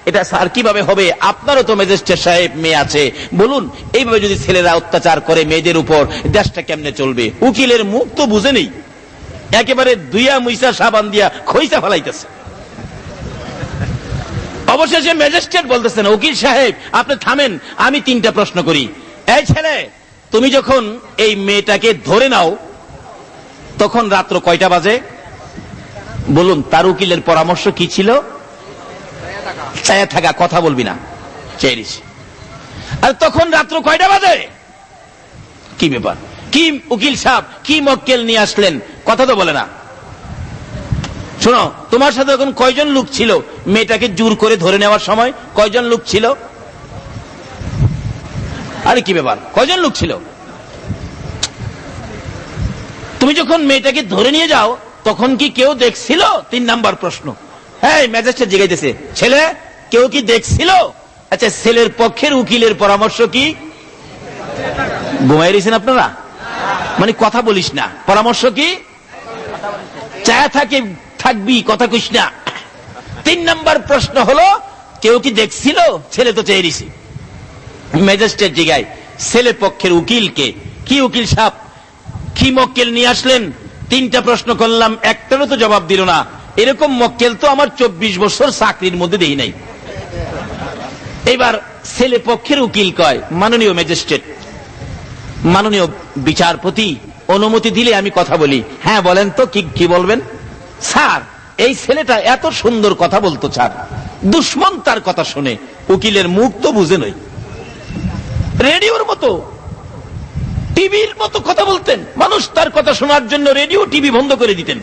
[SPEAKER 2] এটা স্যার কিভাবে হবে? আপনারও তো ম্যাজিস্ট্রেট সাহেব মেয়ে আছে, বলুন এইভাবে যদি ছেলেরা অত্যাচার করে মেয়েদের উপর, দেশটা কেমনে চলবে? উকিলের মুখ তো বুঝে নেই, একেবারে দুইয়া মুইসা সাবান দিয়া খইসা ফেলাইতেছে। অবশেষে ম্যাজিস্ট্রেট বলতেছেন, উকিল সাহেব আপনি থামেন, আমি 3টা প্রশ্ন করি। এই ছেলে, তুমি যখন এই মেয়েটাকে ধরে নাও তখন রাত্র কয়টা বাজে? বলুন। তার উকিলের পরামর্শ কি ছিল? চায়া থাকা, কথা বলবি না, চেরিস। আর তখন রাত্র কয়টা বাজে? কি ব্যাপার, কি উকিল সাহেব, কি মক্কেল নিয়ে আসলেন? কথা তো বলে না। শোনো, তোমার সাথে এখন কয়জন লোক ছিল মেয়েটাকে জোর করে ধরে নেওয়ার সময়? কয়জন লোক ছিল? আরে কি ব্যাপার, কয়জন লোক ছিল? তুমি যখন মেয়েটাকে ধরে নিয়ে যাও তখন কি কেউ দেখছিল? 3 নাম্বার প্রশ্ন। হ্যাঁ, ম্যাজিস্ট্রেট জিজ্ঞাসা, ছেলে কেউ কি দেখছিল? আচ্ছা, ছেলের পক্ষের উকিলের পরামর্শ কি? ঘুমাই রয়েছেন আপনারা, মানে কথা বলিস না। পরামর্শ কি? চায়া থাকবি, কথা কইস না। 3 নাম্বার প্রশ্ন হলো, কেউ কি দেখছিল? ছেলে তো চেয়ে রয়েছে। ম্যাজিস্ট্রেট জিগায় ছেলে পক্ষের উকিলকে, কি উকিল সাহেব কি মক্কেল নিয়ে আসলেন? 3টা প্রশ্ন করলাম, একটারও তো জবাব দিল না। এরকম মক্কেল তো আমার 24 বছর চাকরির মধ্যে দেই নাই। এবার ছেলে পক্ষের উকিল কয়, মাননীয় ম্যাজিস্ট্রেট, মাননীয় বিচারপতি, অনুমতি দিলে আমি কথা বলি। হ্যাঁ বলেন তো, কি বলবেন? স্যার, এই ছেলেটা এত সুন্দর কথা বলতো স্যার, দুশ্মন তার কথা শুনে। উকিলের মুখ তো বুঝে নই, রেডিওর মতো, টিভির মতো কথা বলতেন। মানুষ তার কথা শোনার জন্য রেডিও টিভি বন্ধ করে দিতেন,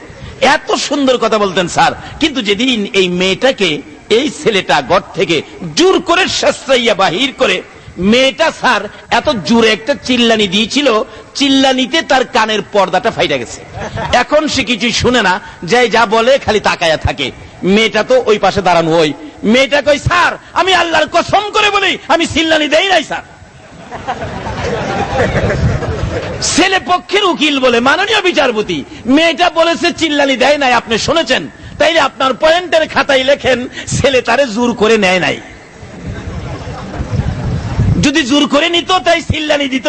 [SPEAKER 2] এত সুন্দর কথা বলতেন স্যার। কিন্তু যেদিন এই মেয়েটাকে এই ছেলেটা ঘর থেকে জোর করে শাস্ত্রাইয়া বাহির করে, মেয়েটা স্যার এত জোরে একটা চিল্লানি দিয়েছিল, চিল্লানিতে তার কানের পর্দাটা ফাইটা গেছে। এখন সে কিছুই শুনে না, যাই যা বলে খালি তাকায়া থাকে। মেয়েটা তো ওই পাশে দাঁড়ানো। ওই মেয়েটা কই, স্যার আমি আল্লাহর কসম করে বলি আমি চিল্লানি দেই নাই স্যার। ছেলে পক্ষের উকিল বলে, মাননীয় বিচারপতি, মেয়েটা বলেছে চিল্লানি দেয় নাই, আপনি শুনেছেন, তাইলে আপনার পয়েন্টের খাতায় লেখেন ছেলে তারে জোর করে নেয় নাই। যদি জোর করে নিত তাই চিল্লানি দিত।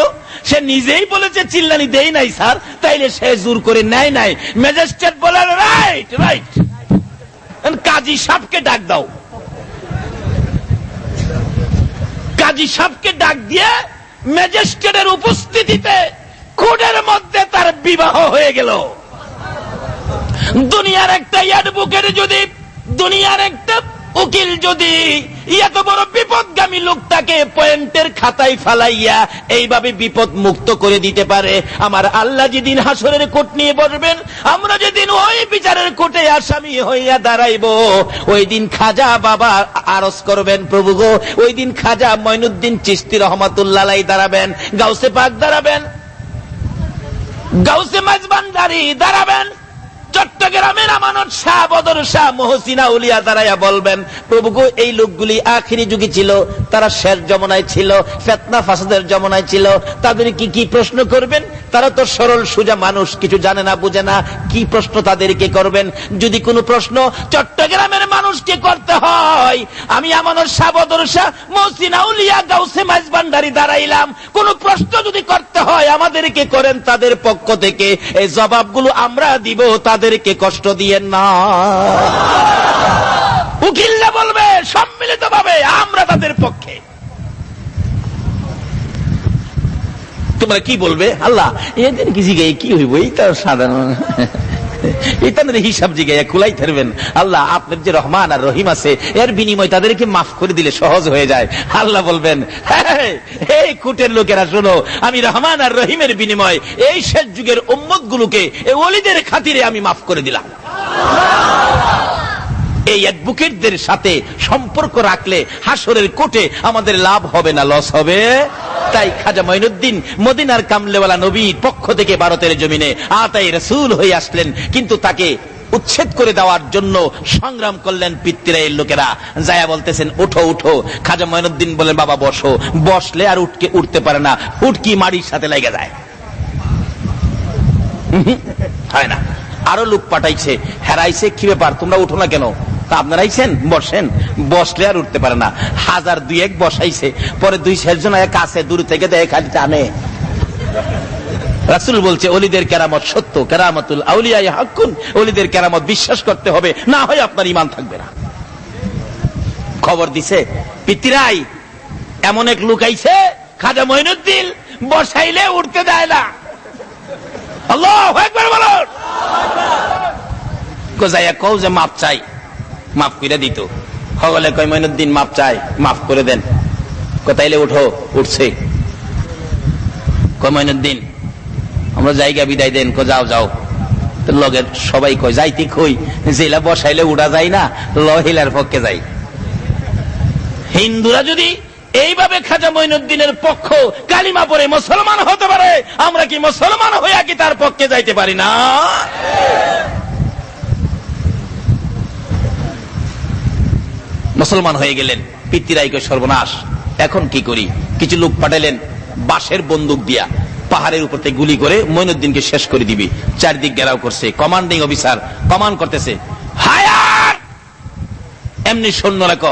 [SPEAKER 2] সে নিজেই বলেছে চিল্লানি দেই নাই স্যার, তাইলে সে জোর করে নেয় নাই। ম্যাজিস্ট্রেট বলে, রাইট রাইট, কাজী সাহেবকে ডাক দাও। কাজী সাহেবকে ডাক দিয়ে ম্যাজিস্ট্রেটের উপস্থিতিতে কোর্টের মধ্যে তার বিবাহ হয়ে গেল। দুনিয়ার একটা অ্যাডভোকেট যদি, দুনিয়ার একটা উকিল যদি এত বড় বিপদগামী লোকটাকে পয়েন্টের খাতায় ফালাইয়া এইভাবে বিপদ মুক্ত করে দিতে পারে, আমার আল্লাহ যেদিন হাসরের কোর্ট নিয়ে বসবেন, আমরা যেদিন ওই বিচারের কোর্টে আসামি হইয়া দাঁড়াইব, ওই দিন খাজা বাবা আরজ করবেন, প্রভু গো, ওই দিন খাজা মঈনুদ্দিন চিশতি রহমাতুল্লাহ আলাইহি দাঁড়াবেন, গাউসে পাক দাঁড়াবেন, গাউসে মাঝবান্ডারি দাঁড়াবেন, চট্টগ্রামের আমানত শাহ, বদর শাহ, মহসিনা উলিয়া দাঁড়াইয়া বলবেন, প্রভু গো, এই লোকগুলি আখিরি যুগে ছিল, তারা শের জমানায় ছিল, ফিতনা ফাসাদের জমানায় ছিল, তাদের কি প্রশ্ন করবেন? তারা তো সরল সোজা মানুষ, কিছু জানে না, বুঝে না, কি প্রশ্ন তাদেরকে করবেন? যদি কোনো প্রশ্ন চট্টগ্রামের মানুষকে করতে হয়, আমি আমানত শাহ, বদর শাহ, মহসিনা উলিয়া, গাউসে মাঝবান্ডারি দাঁড়াইলাম, কোন প্রশ্ন যদি করতে হয় আমাদেরকে করেন তাদের পক্ষ থেকে, এই জবাবগুলো আমরা দিব, তাদেরকে কষ্ট দিয়েন না। উকিলরা বলবে সম্মিলিতভাবে আমরা তাদের পক্ষে। তোমরা কি বলবে? আল্লাহ এদের কি জিগাই কি হইব? এই তো সাধারণ তাদের হিসাব জিগাইয়া কুলাই থাকবেন। আল্লাহ আপনার যে রহমান আর রহিম আছে, এর বিনিময় তাদেরকে মাফ করে দিলে সহজ হয়ে যায়। আল্লাহ বলবেন, এই কুটের লোকেরা শোনো, আমি রহমান আর রহিমের বিনিময় এই শেষ যুগের উম্মত গুলোকে এই ওলিদের খাতিরে আমি মাফ করে দিলাম। এই অ্যাডভোকেটদের সাথে সম্পর্ক রাখলে হাসরের কোর্টে আমাদের লাভ হবে না লস হবে? তাই খাজা মঈনুদ্দিন মদিনার কামলেওয়ালা নবীর পক্ষ থেকে ভারতের জমিনে আতায়ে রাসূল হয়ে আসলেন, কিন্তু তাকে উচ্ছেদ করে দেওয়ার জন্য সংগ্রাম করলেন পিতৃরায়ের লোকেরা। যায়া বলতেছেন উঠো উঠো। খাজা মঈনুদ্দিন বলেন বাবা বসো। বসলে আর উঠতে পারে না, হুটকি মাটির সাথে লেগে যায়, হয় না। আরো লোক পাঠাইছে, হেরাইছে, কি ব্যাপার তোমরা উঠো না কেন? আপনারা আইছেন, বসেন। বসলে আর উঠতে পারে না। 1000-2 বসাইছে, পরে 2-4 জন কাছে দূর থেকে দেয়, খালি টানে। রাসূল বলছে ওলিদের কেরামত সত্য, কেরামতুল আউলিয়া হাক্কুন। ওলিদের কেরামত বিশ্বাস করতে হবে, না হয় আপনার ঈমান থাকবে না। খবর দিছে পিতৃরাই, এমন এক লোক আইছে খাজা মঈনুদ্দিন বসাইলে উঠতে দেয় না। আল্লাহু আকবার বলুন। কোজায়া কও যে মাপ চাই, মাফ করে দিত। হগলে কয় মঈনুদ্দিন মাপ চাই, মাফ করে দেন। কোথাইলে উঠো, উঠছে। কয় মঈনুদ্দিন আমরা জায়গা বিদায় দেন। কো যাও যাও। লগের সবাই কয় যাইতে কই, জেলা বসাইলে উড়া যায় না, লহিলার পক্ষে যাই। হিন্দুরা যদি এইভাবে খাজা মঈনুদ্দিনের পক্ষ কালিমা পড়ে মুসলমান হতে পারে, আমরা কি মুসলমান হইয়া কি তার পক্ষে যাইতে পারি না? মুসলমান হয়ে গেলেন। পিতৃরাইকে সর্বনাশ, এখন কি করি? কিছু লোক পাঠালেন বাঁশের বন্দুক দিয়া, পাহাড়ের উপর থেকে গুলি করে মঈনুদ্দিনকে শেষ করে দিবি। চারদিক ঘেরাও করছে। কমান্ডিং অফিসার কমান্ড করতেছে, হায়ার। এমনি সৈন্যরা ক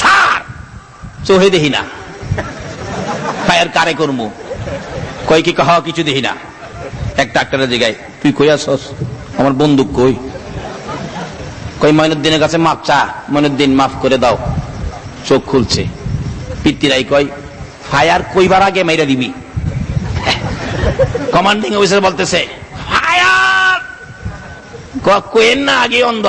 [SPEAKER 2] স্যার চোহে দেখি না, ফায়ার কারে করমু? কয় কি কহ কিছু দেখি না। এক ডাক্তারের জায়গায়, তুই কই আসস? আমার বন্দুক কই? কই মঈনুদ্দিনের কাছে মাপ চা। মঈনুদ্দিন মাফ করে দাও। চোখ খুলছে। পিতৃরাই কয় ফায়ার কইবার আগে মাইরা দিবি। কমান্ডিং অফিসার বলতেছে ফায়ার কোয়েন না আগে অন্ধ।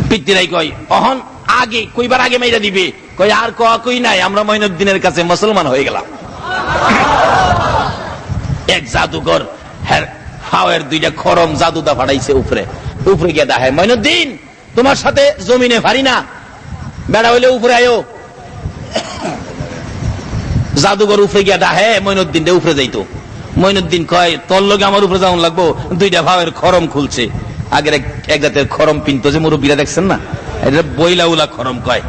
[SPEAKER 2] পিতৃরাই কয় অহন আগে কইবার আগে মাইরা দিবে। কই আর কই নাই, আমরা মঈনুদ্দিনের কাছে মুসলমান হয়ে গেলাম। এক জাদুকর হাওয়ের 2টা খরম জাদুদা ফাটাইছে উপরে। উপরে গিয়ে দেখে মঈনুদ্দিন তোমার সাথে জমিনে পারি না, বেড়া হইলে উপরে আয়ো। জাদুঘর উপরে গিয়া ডাহে মঈনুদ্দিন উপরে যাইতো। মঈনুদ্দিন কয় তোর লগে আমার উপরে যাওয়ান লাগবো। 2টা ভাবের খরম খুলছে। আগের এক জাতের খরম পিনতো যে মুরব্বীরা দেখছেন না, এটা বইলাউলা খরম কয়।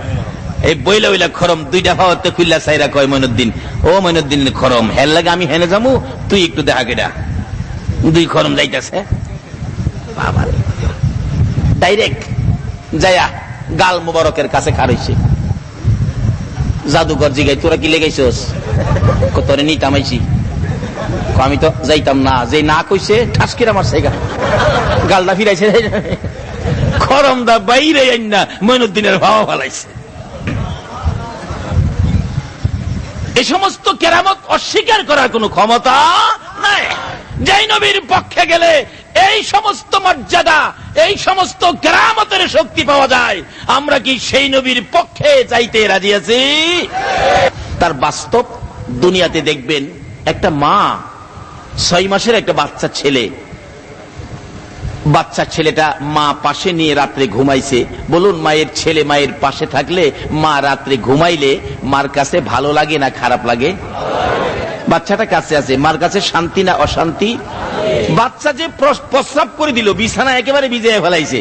[SPEAKER 2] এই বইলাউলা খরম 2টা ভাবতে খুললা চাইরা কয় মঈনুদ্দিন ও মঈনুদ্দিন খরম হেল লাগে আমি হেনে যামু, তুই একটু দেখা কেডা। 2 খরম যাইতেছে, বাবা ডাইরেক্ট যায়া গাল মুবারকের কাছে খাড়াইছে। জাদুঘর জিগাই তোরা কি লেগাইছস? তোরে নিতামাইছি। আমি তো যাইতাম না। যে না কইছে ঠাসকিরা মারছে, গালটা ফিরাইছে, খরমদা বাইরে আইনা মঈনুদ্দিনের ভাবা ফেলাইছে। এই সমস্ত কেরামত অস্বীকার করার কোন ক্ষমতা নাই। যেই নবীর পক্ষে গেলে এই সমস্ত মর্যাদা, এই সমস্ত কেরামতের শক্তি পাওয়া যায়। আমরা কি সেই নবীর পক্ষে যাইতে রাজি আছি? তার বাস্তব দুনিয়াতে দেখবেন একটা মা 6 মাসের একটা বাচ্চা ছেলে, বাচ্চা ছেলেটা মা পাশে নিয়ে রাত্রে ঘুমাইছে। বলুন মায়ের ছেলে মায়ের পাশে থাকলে, মা রাত্রে ঘুমাইলে মার কাছে ভালো লাগে না খারাপ লাগে? বাচ্চাটা কাছে আছে, মার কাছে শান্তি না অশান্তি? বাচ্চা যে প্রস্রাব করে দিল, বিছানা একেবারে ভিজিয়ে ফেলাইছে,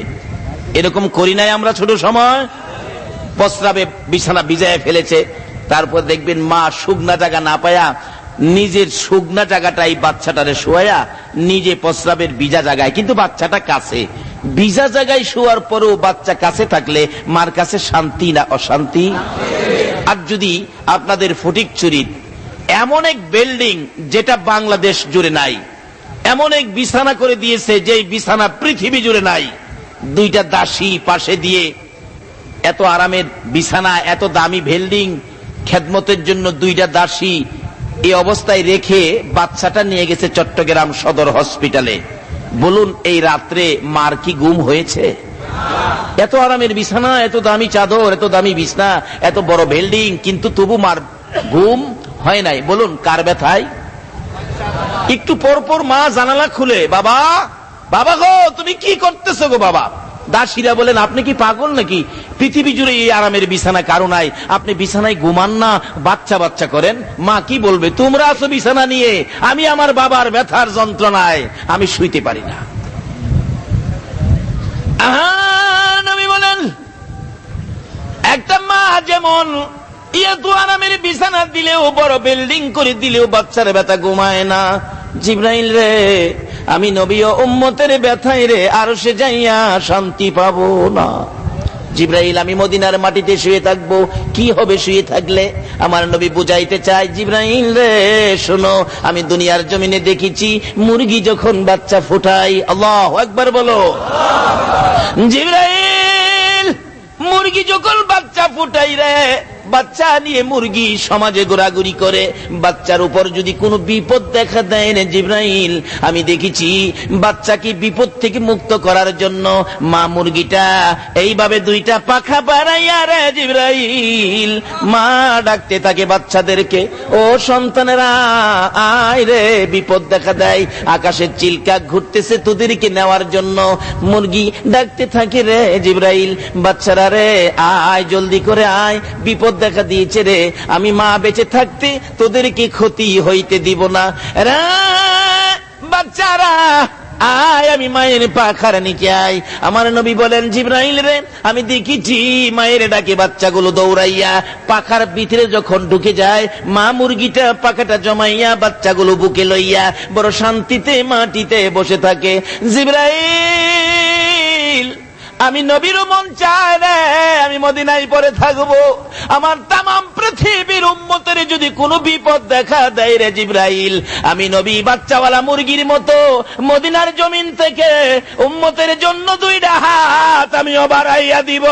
[SPEAKER 2] এরকম করি নাই আমরা ছোট সময়? প্রস্রাবে বিছানা ভিজিয়ে ফেলেছে। তারপর দেখবেন মা শুকনা জায়গা না পায়া নিজের শুকনা জায়গাটাই বাচ্চাটারে শোয়া, নিজে প্রস্রাবের ভিজা জায়গায়, কিন্তু বাচ্চাটা কাছে। ভিজা জায়গায় শোয়ার পরেও বাচ্চা কাছে থাকলে মার কাছে শান্তি না অশান্তি? আর যদি আপনাদের ফটিকছড়ির এমন এক বিল্ডিং যেটা বাংলাদেশ জুড়ে নাই, এমন এক বিছানা করে দিয়েছে যে বিছানা পৃথিবী জুড়ে নাই, 2টা দাসী পাশে দিয়ে, এত আরামের বিছানা, এত দামি বিল্ডিং, খেদমতের জন্য 2টা দাসী এই অবস্থায় রেখে বাচ্চাটা নিয়ে গেছে চট্টগ্রাম সদর হসপিটালে। বলুন এই রাত্রে মার কি ঘুম হয়েছে? এত আরামের বিছানা, এত দামি চাদর, এত দামি বিছানা, এত বড় বিল্ডিং, কিন্তু তবু মার ঘুম হয় নাই। বলুন কার ব্যথায়? একটু পর পর মা জানালা খুলে, বাবা বাবা গো তুমি কি করতেছো গো বাবা? দাসীরা বলেন, আপনি কি পাগল নাকি? পৃথিবী জুড়ে এই আরামের বিছানা কারো নাই, আপনি বিছানায় ঘুমান না, বাচ্চা বাচ্চা করেন। মা কি বলবে, তোমরা আছো বিছানা নিয়ে, আমি আমার বাবার ব্যথার যন্ত্রণায় আমি শুইতে পারি না। নবী বলেন, একটা মা যেমন এত আরামের বিছানা দিলেও, বড় বিল্ডিং করে দিলেও বাচ্চার ব্যথা ঘুমায় না। জিবরাইল রে, আমি নবী ও উম্মতের ব্যথায় রে আরশে যাইয়া শান্তি পাবো না। জিবরাইল, আমি মদিনার মাটিতে শুয়ে থাকবো। কি হবে শুয়ে থাকলে? আমার নবী বুঝাইতে চায়, জিবরাইল রে শোনো, আমি দুনিয়ার জমিনে দেখেছি মুরগি যখন বাচ্চা ফোটায়, আল্লাহু আকবার বলো। জিবরাইল, মুরগি যখন বাচ্চা ফুটাই রে, বাচ্চা নিয়ে মুরগি সমাজে ঘোরাঘুরি করে, বাচ্চার উপর যদি কোনো বিপদ দেখা দেয় রে জিবরাইল, আমি দেখেছি বাচ্চাকে বিপদ থেকে মুক্ত করার জন্য মা মুরগিটা এইভাবে দুইটা পাখা বাড়াইয়া রে জিবরাইল মা ডাকতে থাকে বাচ্চাদেরকে, ও সন্তানেরা আয় রে, বিপদ দেখা দেয়, আকাশের চিলকা ঘুরতেছে তোদেরকে নেওয়ার জন্য। মুরগি ডাকতে থাকে রে জিবরাইল, বাচ্চারা রে আয়, জলদি করে আয়, বিপদ দেখা দিয়েছে রে, আমি মা বেঁচে থাকতে তোদেরকে ক্ষতি হইতে দিব না। বাচ্চারা আয়, আমি মায়ের পাখার নিচে আয়। আমার নবী বলেন, জিবরাইল রে, আমি দেখেছি মায়ের ডাকে বাচ্চাগুলো দৌড়াইয়া পাখার ভিতরে যখন ঢুকে যায়, মা মুরগিটা পাখাটা জমাইয়া বাচ্চাগুলো বুকে লইয়া বড় শান্তিতে মাটিতে বসে থাকে। জিবরাইল, আমি নবীরও মন চায় রে আমি মদিনায় পরে থাকবো, আমার তামাম পৃথিবীর উম্মতের যদি কোনো বিপদ দেখা দেয় রে জিবরাইল, আমি নবী বাচ্চাওয়ালা মুরগির মতো মদিনার জমিন থেকে উম্মতের জন্য দুইটা হাত আমি বাড়াইয়া দিব।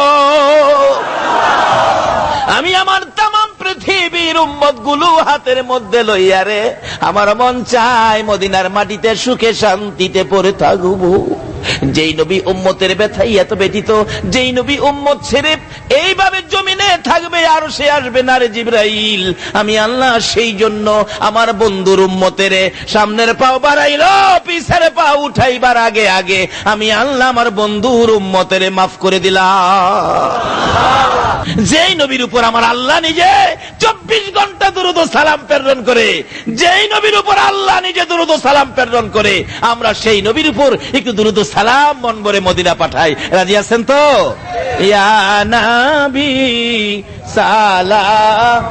[SPEAKER 2] আমি আমার তামাম পৃথিবীর উম্মত গুলো হাতের মধ্যে লইয়া রে আমার মন চায় মদিনার মাটিতে সুখে শান্তিতে পড়ে থাকবো। যেই নবী উম্মতের ব্যথাই এত ব্যথিত, যেই নবী উম্মত ছেড়ে এইভাবে জমিনে থাকবে আর সে আসবে না রে জিবরাইল, আমি আল্লাহ সেই জন্য আমার বন্ধুর উম্মতের সামনের পাও বাড়াইলো, পিছের পাও উঠাইবার আগে আগে আমি আল্লাহ আমার বন্ধুর উম্মতের মাফ করে দিলাম। যেই নবীর উপর আমার আল্লাহ নিজে 24 ঘন্টা দুরূদ ও সালাম প্রেরণ করে, যেই নবীর উপর আল্লাহ নিজে দুরূদ ও সালাম প্রেরণ করে, আমরা সেই নবীর উপর একটু দুরূদ ও সালাম মন ভরে মদিনা পাঠাই। রাজি আছেন তো? ইয়া নবী সালাম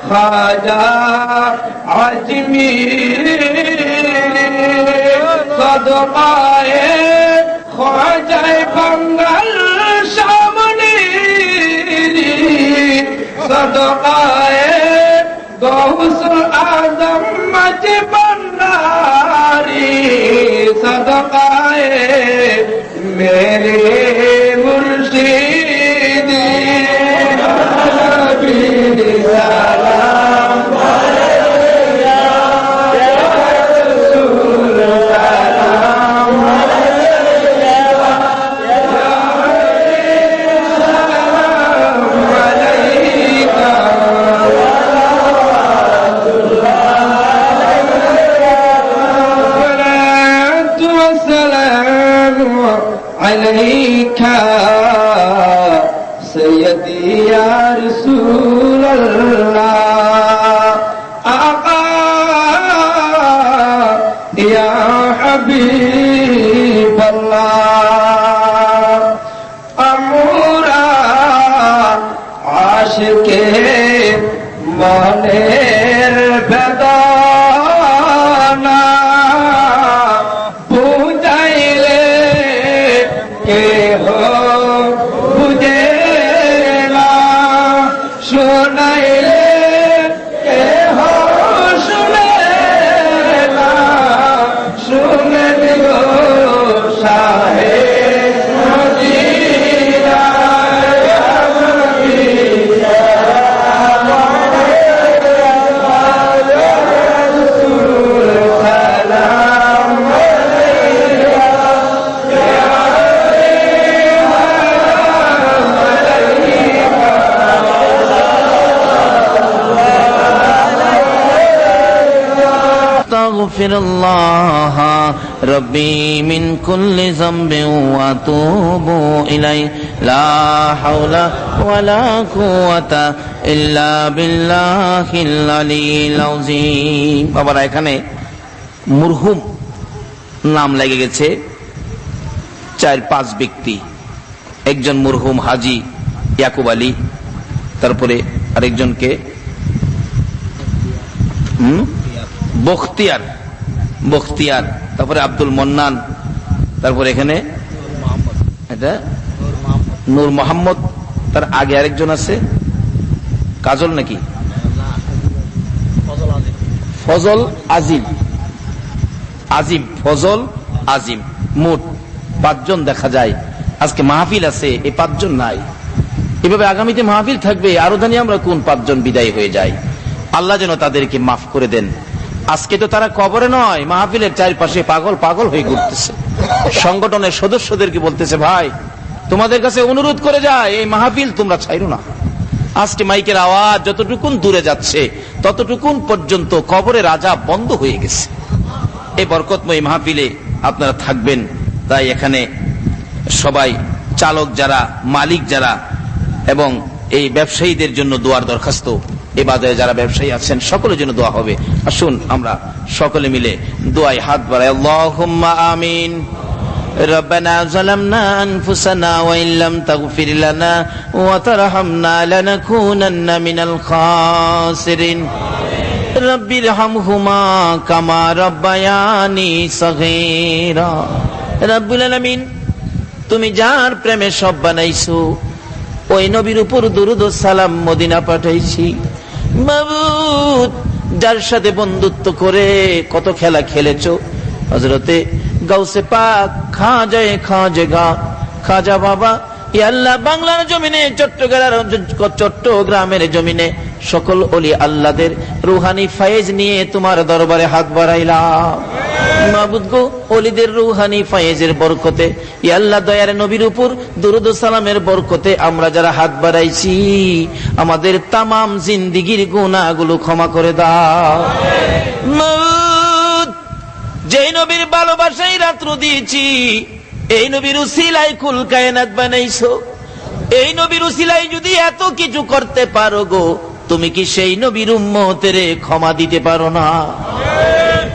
[SPEAKER 4] खाजा अजमीर सदकाए ख्वाजा बंगल सामने सदकाए गौस आजम عليك سيدي يا رسول الله آقا يا حبيب الله أمورا عاشق মনের বেদনা বুঝাইলে কেহ বুঝে না, শোনাইলে কেহ শুনে না, শুনে দিও শাহে মদিনা
[SPEAKER 2] أستغفر الله ربي من كل ذنب وأتوب إليه لا حول ولا قوة إلا بالله العلي العظيم বাবারা এখানে মরহুম নাম লেগে গেছে 4-5 ব্যক্তি। একজন মরহুম হাজী ইয়াকুব আলী, তারপরে আরেকজনকে বখতিয়ার, তারপরে আব্দুল মন্নান, তারপরে এখানে এটা নূর মোহাম্মদ, তার আগে আরেকজন আছে কাজল নাকি ফজল আজিম, মোট 5 জন দেখা যায়। আজকে মাহফিল আছে, এই 5 জন নাই। এভাবে আগামীতে মাহফিল থাকবে, আরো জানি আমরা কোন 5 জন বিদায় হয়ে যায়। আল্লাহ যেন তাদেরকে মাফ করে দেন। আজকে তো তারা কবরে নয়, মাহফিলের চারপাশে পাগল হয়ে ঘুরতেছে। সংগঠনের সদস্যদেরকে বলতেছে, ভাই তোমাদের কাছে অনুরোধ করে যায়, এই মাহফিল তোমরা ছাইরো না। আজকে মাইকের আওয়াজ যতটুকুন দূরে যাচ্ছে ততটুকুন পর্যন্ত কবরের আযাব বন্ধ হয়ে গেছে। এই বরকতময় মাহফিলে আপনারা থাকবেন। তাই এখানে সবাই চালক যারা, মালিক যারা এবং এই ব্যবসায়ীদের জন্য দোয়ার দরখাস্ত, এই বাজারে যারা ব্যবসায়ী আছেন সকলের জন্য দোয়া হবে। আসুন আমরা সকলে মিলে দোয়ায় হাত বাড়াই। আল্লাহুম্মা আমিন। ربنا ظلمنا أنفسنا وإن لم تغفر لنا وترحمنا لنكونن من الخاسرين رب ارحمهما كما ربياني صغيرا رب العالمين তুমি যার প্রেমে সব বানাইছো, ওই নবীর উপর দুরূদ ও সালাম মদিনা পাঠাইছি। মাবুদ, যার সাথে বন্ধুত্ব করে কত খেলা খেলেছো, হযরতে গাউসে পাক খাজা বাবা, ইয়া আল্লাহ বাংলার জমিনে চট্টগ্রামের জমিনে সকল ওলি আল্লাহদের রুহানি ফায়েজ নিয়ে তোমার দরবারে হাত বাড়াইলাম। মাবুদ গো, ওলিদের রুহানি ফায়েজের বরকতে, ইয়া আল্লাহ দয়ার নবীর উপর দুরূদ ও সালামের বরকতে আমরা যারা হাত বাড়াইছি, আমাদের তামাম জিন্দেগীর গুনাহগুলো ক্ষমা করে দাও। মাবুদ, যেই নবীর ভালোবাসায় রাত্র দিয়েছি, এই নবীর উসিলায় কুল কায়নাত বানাইছো। এই নবীর উসিলায় যদি এত কিছু করতে পারো গো, তুমি কি সেই নবীর উম্মতের ক্ষমা দিতে পারো না?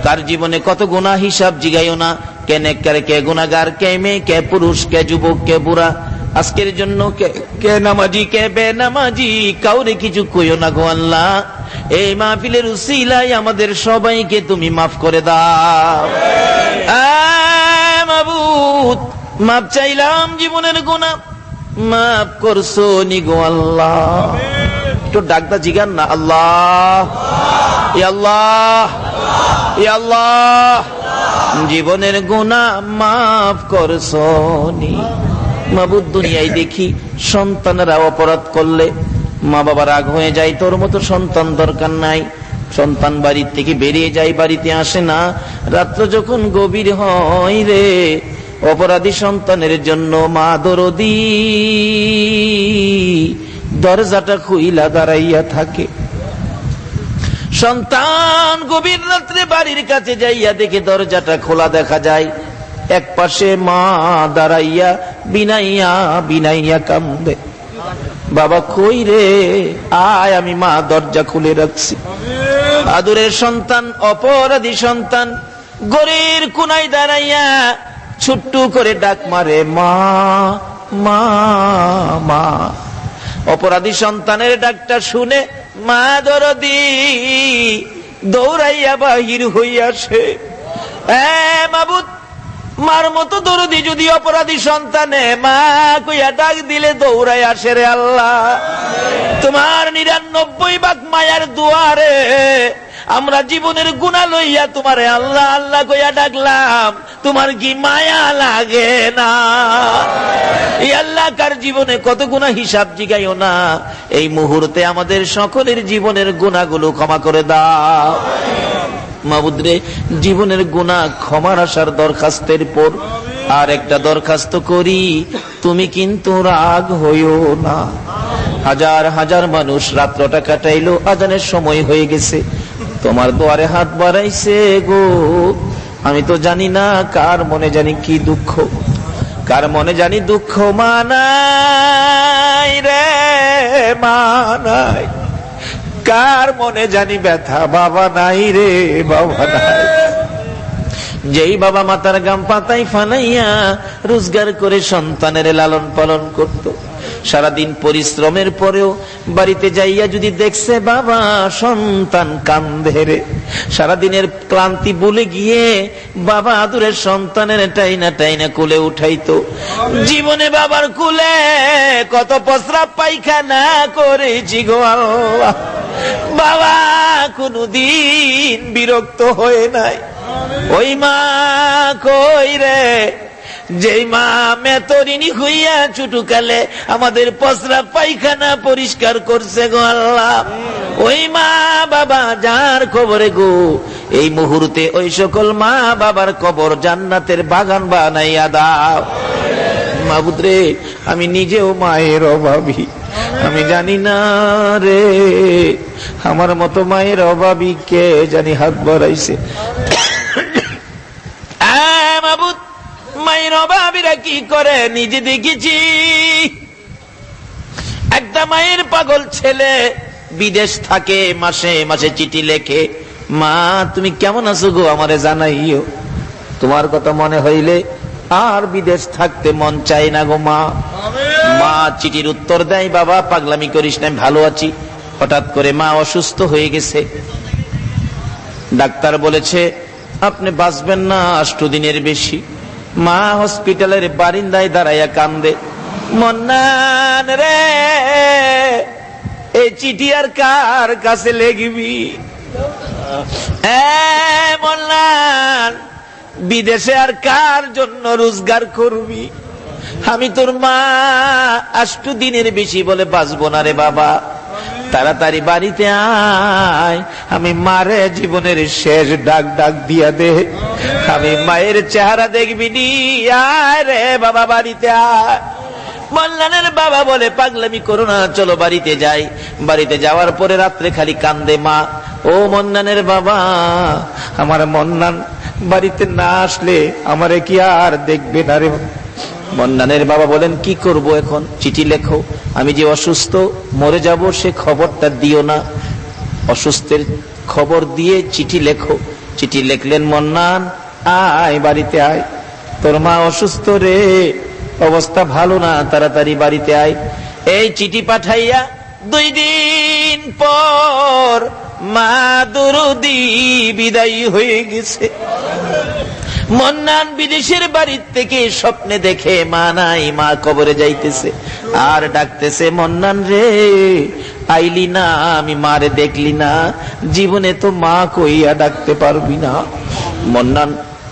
[SPEAKER 2] তার জীবনে কত গুনাহ হিসাব জিগাইও না। কে নেককার, কে গুনাহগার, কে মেয়ে, কে পুরুষ, কে যুবক, কে বুড়া, আজকের জন্য কে নামাজি, কে বেনামাজি, কাউরে কিছু কইও না গো আল্লাহ। এই মাহফিলের উসিলায় আমাদের সবাইকে তুমি মাফ করে দাও। মাবুদ, মাপ চাইলাম জীবনের গুনাহ, মাফ করছো নি গো আল্লাহ। একটু ডাকদা জিগান না, আল্লাহ ইয়া আল্লাহ ইয়া আল্লাহ, জীবনের গুনাহ মাফ করছো নি। মাবুদ, দুনিয়ায় দেখি সন্তানেরা অপরাধ করলে মা বাবা রাগ হয়ে যায়, তোর মতো সন্তান দরকার নাই। সন্তান বাড়ির থেকে বেরিয়ে যায়, বাড়িতে আসে না। রাত্র যখন গভীর হয় রে, অপরাধী সন্তানের জন্য মা দরদি দরজাটা খুইলা দাঁড়াইয়া থাকে। সন্তান গভীর রাত্রে বাড়ির কাছে যাইয়া দেখে দরজাটা খোলা দেখা যায়। এক পাশে মা দাঁড়াইয়া বিনাইয়া বিনাইয়া কান্দে, বাবা কই রে, আয়, আমি মা দরজা খুলে রাখছি। আদরের সন্তান অপরাধী সন্তান গড়ের কোনায় দাঁড়াইয়া ছোট্ট করে ডাক মারে, মা মা মা। অপরাধী সন্তানের ডাকটা শুনে মা দরদি দৌড়াইয়া বাহির হইয়াছে। মাবুদ, মার মতো দরদি যদি অপরাধী সন্তানে মা কইয়া ডাক দিলে দৌড়াই আসে রে আল্লাহ, তোমার 99 ভাগ মায়ার দুয়ারে আমরা জীবনের গুনাহ লইয়া তোমারে আল্লাহ আল্লাহ কইয়া ডাকলাম, তোমার কি মায়া লাগে না? এই আল্লাহ কার জীবনে কত গুনাহ হিসাব জিগাইও না। এই মুহূর্তে আমাদের সকলের জীবনের গুনাহগুলো ক্ষমা করে দাও মাবুদ রে। জীবনের গুনাহ ক্ষমার আসার দরখাস্তের পর আর একটা দরখাস্ত করি, তুমি কিন্তু রাগ হইও না। হাজার হাজার মানুষ রাত্রটা কাটাইলো, আজানের সময় হয়ে গেছে, তোমার দুয়ারে হাত বাড়াইছে গো। আমি তো জানি না কার মনে জানি কি দুঃখ, কার মনে জানি দুঃখ মানাই রে মানাই, কার মনে জানি ব্যথা বাবা নাই রে বাবা নাই। যেই বাবা মাতার গাম পাতাই ফানাইয়া রোজগার করে সন্তানের লালন পালন করত, সারাদিন পরিশ্রমের পরেও বাড়িতে যাইয়া যদি দেখছে বাবা সন্তান কান্দে রে, সারাদিনের ক্লান্তি ভুলে গিয়ে বাবা আদুরের সন্তানের টাইনা টাইনা কোলে উঠাইতো। জীবনে বাবার কোলে কত প্রস্রাব পায়খানা করেছি গো আল্লাহ, বাবা কোনদিন বিরক্ত হয়ে নাই। ওই মা কই রে, যেই মা মেতরিনী হইয়া ছোটকালে আমাদের প্রস্রাব পায়খানা পরিষ্কার করছে গো আল্লাহ, ওই মা বাবা যার কবরে গো এই মুহূর্তে ওই সকল মা বাবার কবর জান্নাতের বাগান বানাইয়া দাও মাবুদ রে। আমি নিজেও মায়ের অভাবী, আমি জানি না রে আমার মতো মায়ের অভাবী কে জানি হাত বাড়াইছে। মাবুদ, মায়ের অভাবীরা কি করে নিজে দেখেছি। একটা মায়ের পাগল ছেলে বিদেশ থাকে, মাসে মাসে চিঠি লেখে, মা তুমি কেমন আছো গো আমারে জানাইও, তোমার কথা মনে হইলে আর বিদেশ থাকতে মন চাই না গো মা। মা চিঠির উত্তর দেয়, বাবা পাগলামি করিস না, ভালো আছি। হঠাৎ করে মা অসুস্থ হয়ে গেছে, ডাক্তার বলেছে আপনি বাঁচবেন না 8 দিনের বেশি। মা হসপিটালের বারিন্দায় দাঁড়াইয়া কান্দে, মন্নান রে এই চিঠি আর কার কাছে লেগবি? মন্নান বিদেশে আর কার জন্য রোজগার করবি? আমি তোর মা 8 দিনের বেশি বলে বাঁচবো না রে বাবা, তাড়াতাড়ি বাড়িতে আয়, আমি মারে জীবনের শেষ ডাক ডাক দিয়া দে, আমি মায়ের চেহারা দেখবি নি, আয় রে বাবা বাড়িতে আয়। মন্নানের বাবা বলে পাগলামি করো না, চলো বাড়িতে যাই। বাড়িতে যাওয়ার পরে রাত্রে খালি কান্দে মা, ও মন্নানের বাবা, আমার মন্নান বাড়িতে না আসলে আমারে কি আর দেখবে না রে। মন্নানের বাবা বলেন কি করব এখন? চিঠি লেখো, আমি যে অসুস্থ মরে যাব সে খবরটা দিও না, অসুস্থের খবর দিয়ে চিঠি লেখো। চিঠি লিখলেন, মন্নান আয় বাড়িতে আয়, তোর মা অসুস্থ রে, অবস্থা ভালো না, তাড়াতাড়ি বাড়িতে আয়। এই চিঠি পাঠাইয়া 2 দিন পর মা দরদি বিদায়ী হয়ে গেছে। মন্নান বিদেশের বাড়ির থেকে স্বপ্নে দেখে মা নাই, মা কবরে যাইতেছে আর ডাকতেছে, মন্নান রে আইলি না, আমি মারে দেখলি না, জীবনে তো মা কইয়া ডাকতে পারবি না। মন্নান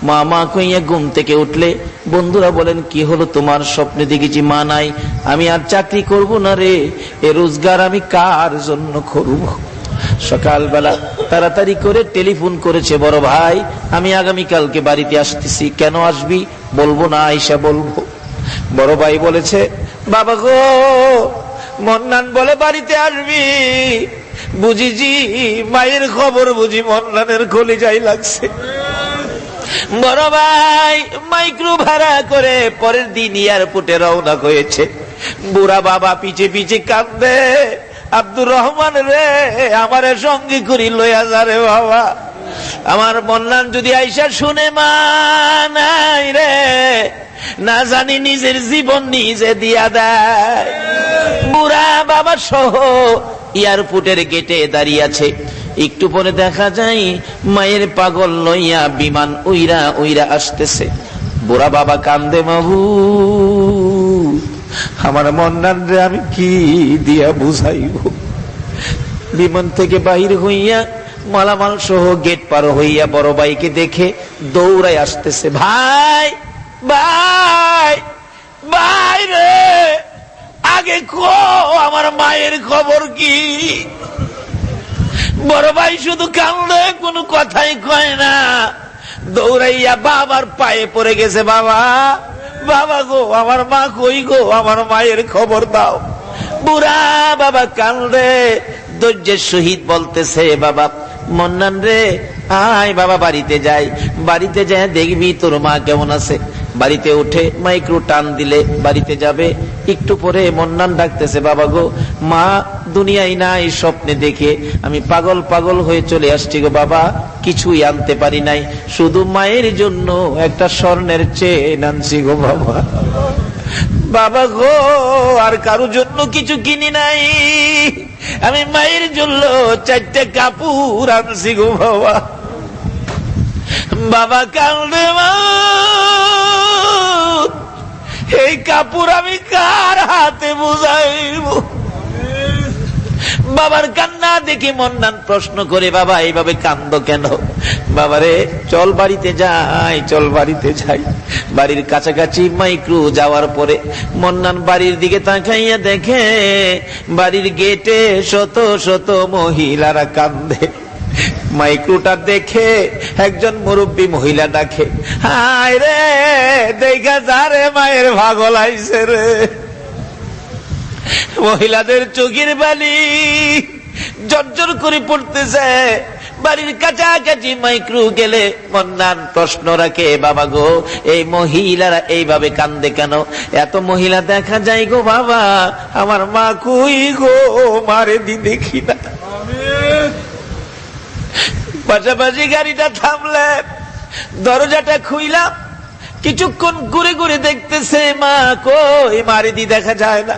[SPEAKER 2] মা মা কইয়া ঘুম থেকে উঠলে বন্ধুরা বলেন, কি হলো তোমার? স্বপ্নে দেখেছি মা নাই, আমি আর চাকরি করব না রে, এ রোজগার আমি কার জন্য করব? সকালবেলা তাড়াতাড়ি করে টেলিফোন করেছে, বড় ভাই আমি আগামীকালকে বাড়িতে আসতেছি। কেন আসবি? বলবো না, আইসা বলবো। বড় ভাই বলেছে, বাবা গো মন্নান বলে বাড়িতে আসবি। বুঝিছি মায়ের খবর বুঝি মন্নানের কলিজায় লাগছে। বড় ভাই মাইক্রো ভাড়া করে পরের দিন এয়ারপোর্টে রওনা হয়েছে। বুড়া বাবা পিছে পিছে কাঁদবে, আব্দুর রহমান রে আমারে সঙ্গী করি লইয়া যা রে বাবা, আমার মন্নান যদি আইসা শুনে মা নাই রে, না জানি নিজের জীবন নিজে দিয়া দেয়। বুড়া বাবা সহ এয়ারপোর্টের গেটে দাঁড়িয়ে আছে। একটু পরে দেখা যায় মায়ের পাগল লইয়া বিমান উইরা উইরা আসতেছে। বুড়া বাবা কান্দে, মাবু আমার মন্নান রে আমি কি দিয়া বুঝাইব? বিমান থেকে বাহির হইয়া মালামাল সহ গেট পার হইয়া বড় ভাইকে দেখে দৌড়াই আসতেছে, ভাই ভাই ভাই রে আগে কো আমার মায়ের খবর কি? বড় ভাই শুধু কান্দে, কোনো কথাই কয় না। দৌড়াইয়া বাবার পায়ে পড়ে গেছে, বাবা বাবা গো আমার মা কই গো, আমার মায়ের খবর দাও। বুড়া বাবা কান্দে, ধৈর্যের সহিত বলতেছে, বাবা মন্নান রে আয় বাবা বাড়িতে যাই, বাড়িতে যায় দেখবি তোর মা কেমন আছে। বাড়িতে উঠে মাইক্রো টান দিলে বাড়িতে যাবে। একটু পরে মন্নান ডাকতেছে, বাবা গো মা দুনিয়ায় নাই, স্বপ্নে দেখে আমি পাগল পাগল হয়ে চলে আসছি গো বাবা, কিছুই আনতে পারি নাই, শুধু মায়ের জন্য একটা স্বর্ণের চেন আনছি গো বাবা। বাবা গো আর কারো জন্য কিছু কিনি নাই, আমি মায়ের জন্য 4টা কাপড় আনছি গো বাবা। বাবা কান্দে, মা এই কাপড় আমি কার হাতে বুঝাইব? বাবার কান্না দেখে মন্নান প্রশ্ন করে, বাবা এইভাবে কান্দ কেন? বাবারে চল বাড়িতে যাই, চল বাড়িতে যাই। বাড়ির কাছাকাছি মাইক্রো যাওয়ার পরে মন্নান বাড়ির দিকে তাকাইয়া দেখে বাড়ির গেটে শত শত মহিলারা কান্দে। মাইক্রোটা দেখে একজন মুরব্বী মহিলা ডাকে, হায় রে দেখা যা রে মায়ের পাগল আইছে রে। মহিলাদের চোখের বালি জর্জর করে পড়তেছে। বাড়ির কাছাকাছি মাইক্রো গেলে মন্নান প্রশ্ন রাখে, বাবা গো এই মহিলারা এইভাবে কান্দে কেন? এত মহিলা দেখা যায় গো বাবা, আমার মা কই গো, মারে দি দেখি না। পাশাপাশি গাড়িটা থামলে দরজাটা খুইলাম, কিছুক্ষণ ঘুরে ঘুরে দেখতেছে মা কই, মারে দি দেখা যায় না।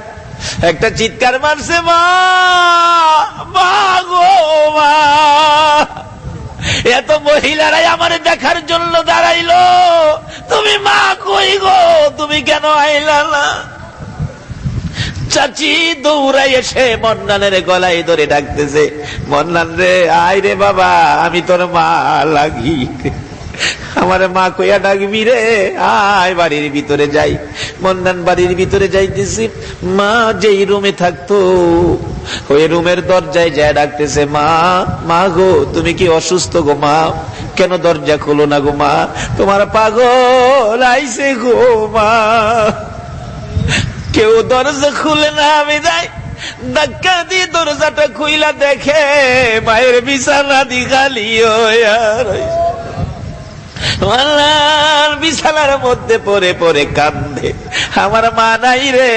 [SPEAKER 2] একটা চিৎকার মারছে, মা মা গো মা। এত মহিলারাই আমারে দেখার জন্য দাঁড়াইলো, তুমি মা কই গো, তুমি কেন আইলা না? চাচি দৌড়াই এসে মন্নানের গলায় ধরে ডাকতেছে, মন্নান রে আয় রে বাবা, আমি তোর মা লাগি, আমার মা কইয়া ডাকবি রে, আয় বাড়ির ভিতরে যাই। মন্নান বাড়ির ভিতরে যাইতেছি, মা যেই রুমে থাকতো ওই রুমের দরজায় যায় ডাকতেছে, মা মা গো তুমি কি অসুস্থ গো মা? কেন দরজা খোলো না গো মা, তোমার পাগল আইছে গো মা। কেউ দরজা খুলে না, আমি যাই ধাক্কা দিয়ে দরজাটা খুইলা দেখে মায়ের বিছানা দি খালি বিছানার মধ্যে পরে পরে কান্দে, আমার মা নাই রে,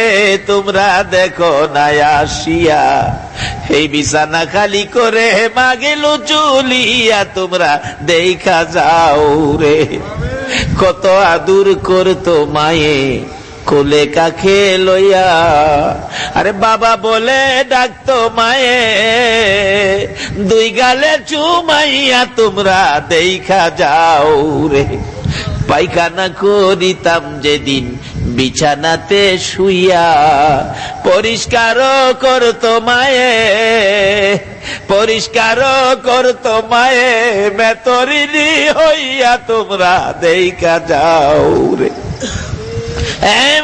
[SPEAKER 2] তোমরা দেখো না আসিয়া এই বিছানা খালি করে মা গেল চলিয়া, তোমরা দেখা যাও রে। কত আদর করতো মায়ে কোলে কাখে লইয়া, আরে বাবা বলে ডাকতো মায়ে, দুই গালে চুমাইয়া তোমরা দেখা যাও রে। পায়খানা করিতাম যেদিন বিছানাতে শুইয়া, পরিষ্কার করতো মায়ে, পরিষ্কার করতো মায়ে বেতরিনি হইয়া তোমরা দেইকা যাও রে।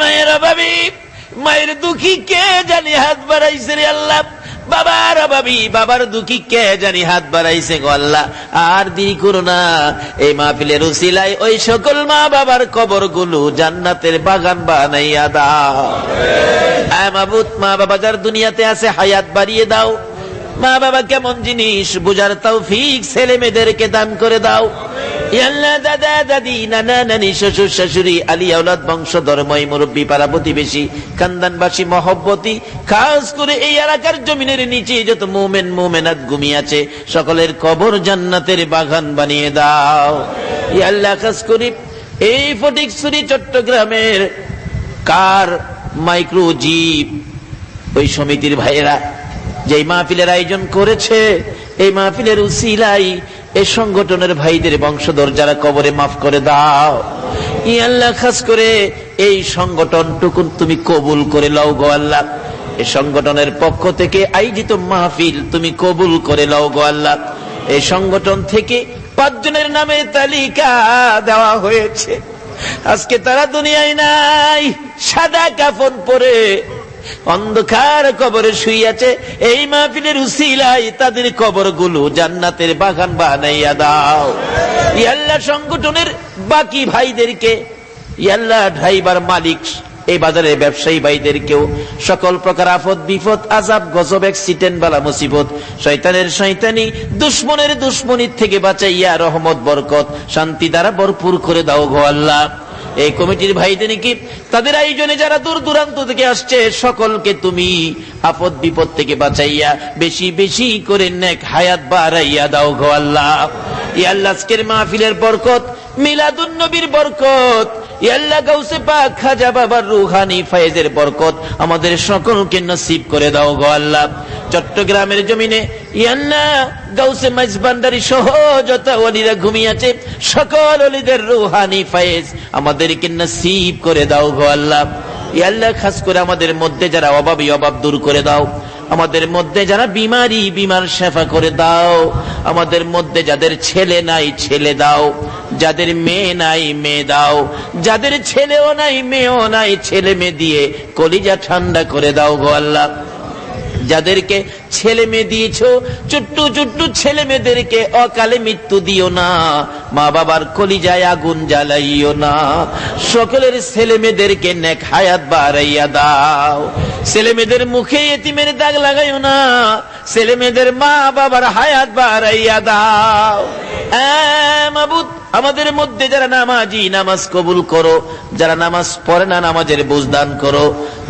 [SPEAKER 2] মায়ের অভাবী, মায়ের দুঃখী কে জানি হাত বাড়াইছে রে আল্লাহ। বাবার অভাবী, বাবার দুঃখী কে জানি হাত বাড়াইছে গো আল্লাহ। আর দেরি করো না, এই মাহফিলের উসিলায় ওই সকল মা বাবার কবর গুলো জান্নাতের বাগান বানাইয়া দাও। মাবুদ, মা বাবা যার দুনিয়াতে আছে হায়াত বাড়িয়ে দাও। মা বাবা কেমন জিনিস বুঝার তৌফিক ছেলে মেয়েদেরকে দান করে দাও। আল্লাহ, দাদা দাদি, নানা নানি, শ্বশুর শাশুড়ি, আলী আওলাদ, বংশধর, মই মুরব্বী, পাড়া প্রতিবেশী, খানদানবাসী, মহব্বতী, খাস করে এই এলাকার জমিনের নিচে যত মুমিন মুমিনাত ঘুমিয়ে আছে সকলের কবর জান্নাতের বাগান বানিয়ে দাও। আল্লাহ, খাস করে এই ফটিকছড়ি চট্টগ্রামের কার মাইক্রো জিপ ওই সমিতির ভাইয়েরা যে মাহফিলের আয়োজন করেছে, এই মাহফিলের উসিলাই এই সংগঠনের ভাইদের বংশধর যারা কবরে মাফ করে দাও। ই আল্লাহ, খাস করে এই সংগঠনটুকু তুমি কবুল করে লও গো আল্লাহ। এই সংগঠনের পক্ষ থেকে আয়োজিত মাহফিল তুমি কবুল করে লও গো আল্লাহ। এই সংগঠন থেকে 5 জনের নামের তালিকা দেওয়া হয়েছে, আজকে তারা দুনিয়ায় নাই, সাদা কাফন পরে অন্ধকার কবরে শুইয়াছে। এই মাহফিলের উসিলায় তাদের কবরগুলো জান্নাতের বাগান বানাইয়া দাও। আল্লাহ, সংগঠনের বাকি ভাইদেরকে, আল্লাহ, ড্রাইভার, মালিক, এই বাজারের ব্যবসায়ী ভাইদেরকেও সকল প্রকার আফত বিপদ, আযাব, গজব, অ্যাক্সিডেন্ট, বালা মুসিবত, শয়তানের শয়তানি, দুশমনের দুশমনির থেকে বাঁচাইয়া রহমত, বরকত, শান্তি দ্বারা ভরপুর করে দাও গো আল্লাহ। এই কমিটির ভাইদেরকে, তাদের আয়োজনে যারা দূর দূরান্ত থেকে আসছে সকলকে তুমি আপদ বিপদ থেকে বাঁচাইয়া বেশি বেশি করে নেক হায়াত বাড়াইয়া দাও গো আল্লাহ। ইয়া আল্লাহ, আজকের মাহফিলের বরকত, মিলাদুন নবীর বরকত, ইয়া আল্লাহ, গাউসে পাক খাজা বাবার রুহানি ফয়েজের বরকত আমাদের সকলকে নসিব করে দাও গো আল্লাহ। চট্টগ্রামের জমিনে ইয়া আল্লাহ, গাউসে মাইজবান্ডারি সহ যত ওলিরা ঘুমিয়ে আছে সকল ওলিদের রুহানি ফয়েজ আমাদেরকে নসিব করে দাও গো আল্লাহ। ইয়া আল্লাহ, খাস করে আমাদের মধ্যে যারা অভাবী, অভাব দূর করে দাও। আমাদের মধ্যে যারা বিমারি, বিমার শেফা করে দাও। আমাদের মধ্যে যাদের ছেলে নাই ছেলে দাও, যাদের মেয়ে নাই মেয়ে দাও, যাদের ছেলেও নাই মেয়েও নাই ছেলে মেয়ে দিয়ে কলিজা ঠান্ডা করে দাও গো আল্লাহ। যাদেরকে ছেলে মেয়ে দিয়েছো, চুট্টু চুট্টু ছেলে মেয়েদেরকে অকালে মৃত্যু দিও না, মা বাবার কলিজায় আগুন জ্বালাইও না। সকলের ছেলে মেয়েদেরকে নেক হায়াত বাড়াইয়া দাও। ছেলে মেয়েদের মুখে এতিমের দাগ লাগাইও না, ছেলে মেয়েদের মা বাবার হায়াত বাড়াইয়া দাও। মাবুদ, আমাদের মধ্যে যারা নামাজি, নামাজ কবুল করো। যারা নামাজ পড়ে না, নামাজের বুঝ দান করো।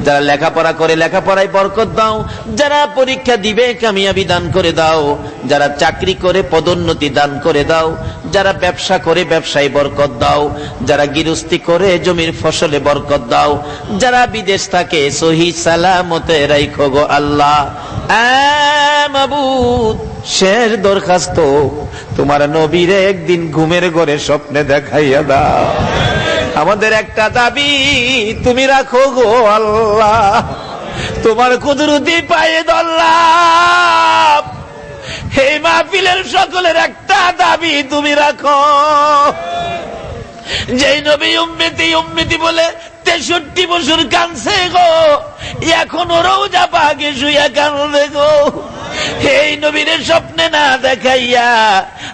[SPEAKER 2] যারা লেখাপড়া করে, লেখাপড়ায় বরকত দাও। যারা পরীক্ষা দিবে, কামিয়াবি দান করে দাও। যারা চাকরি করে, পদোন্নতি দান করে দাও। যারা ব্যবসা করে, ব্যবসায় বরকত দাও। যারা গৃহস্থী করে, জমির ফসলে বরকত দাও। যারা বিদেশ থাকে, সহি সালামতে রাখো গো আল্লাহ। মাবুদ, শেষ দরখাস্ত, তোমার নবীরে একদিন ঘুমের ঘরে স্বপ্নে দেখাইয়া দাও। আমাদের একটা দাবি তুমি রাখো গো আল্লাহ, তোমার কুদরতি পায়ে ধরলাম। এই মাহফিলের সকলের একটা দাবি তুমি রাখো, যেই নবী উম্মতি উম্মতি বলে 63 বছর কাঁদছে গো, এখন রওজা পাকে শুইয়া কাঁদবে গো। এই নবীরে স্বপ্নে না দেখাইয়া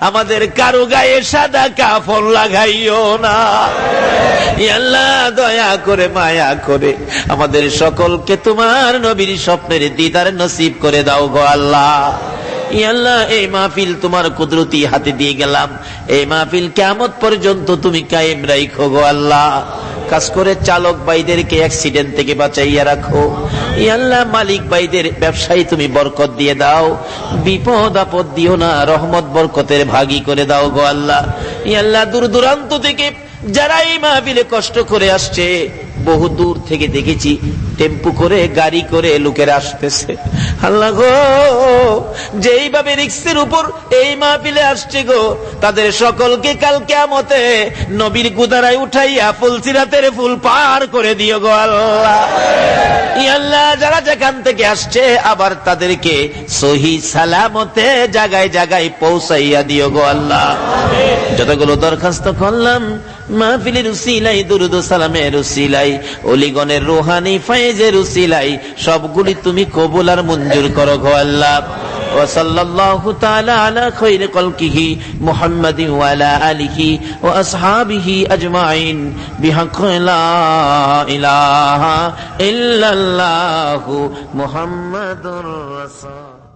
[SPEAKER 2] আমাদের কারো গায়ে সাদা কাফন লাগাইও না। আল্লাহ, দয়া করে মায়া করে আমাদের সকলকে তোমার নবীর স্বপ্নের দিদার নসিব করে দাও গো আল্লাহ। আল্লাহ, এই মাহফিল তোমার কুদরতি হাতে দিয়ে গেলাম। এই মাহফিল কিয়ামত পর্যন্ত তুমি কায়েম রাখো গো আল্লাহ। কাজ করে চালক ভাইদেরকে অ্যাক্সিডেন্ট থেকে বাঁচাইয়া রাখো। আল্লাহ, মালিক ভাইদের ব্যবসায়ী তুমি বরকত দিয়ে দাও, বিপদ আপদ দিও না, রহমত বরকতের ভাগী করে দাও গো আল্লাহ। আল্লাহ, দূর দূরান্ত থেকে যারা এই মাহফিলে কষ্ট করে আসছে, বহু দূর থেকে দেখেছি টেম্পু করে, গাড়ি করে লোকেরা আসতেছে। আল্লাহ গো, যেইভাবে রিক্সের উপর এই মাহফিলে আসছে গো, তাদের সকলকে কাল কিয়ামতে নবীর গুদারায় উঠাইয়া ফুলসিরাতের ফুল পার করে দিও গো আল্লাহ। ইয়া আল্লাহ, যারা যেখান থেকে আসছে আবার তাদেরকে সহি সালামতে জায়গায় জায়গায় পৌঁছাইয়া দিও গো আল্লাহ। যতগুলো দরখাস্ত করলাম মাহফিলের উসিলাই, দুরুদ ও সালামের উসিলাই, ওলিগণের রুহানি ফায়েজের উসিলাই সবগুলি তুমি কবুল আর মঞ্জুর করো গো আল্লাহ। ওয়া সাল্লাল্লাহু তাআলা আলা খায়রি খালকিহি মুহাম্মাদিন ওয়া আলা আলিহি ওয়া আসহাবিহি আজমাইন বিহাক্কি লা ইলাহা ইল্লাল্লাহু মুহাম্মাদুর রাসূল।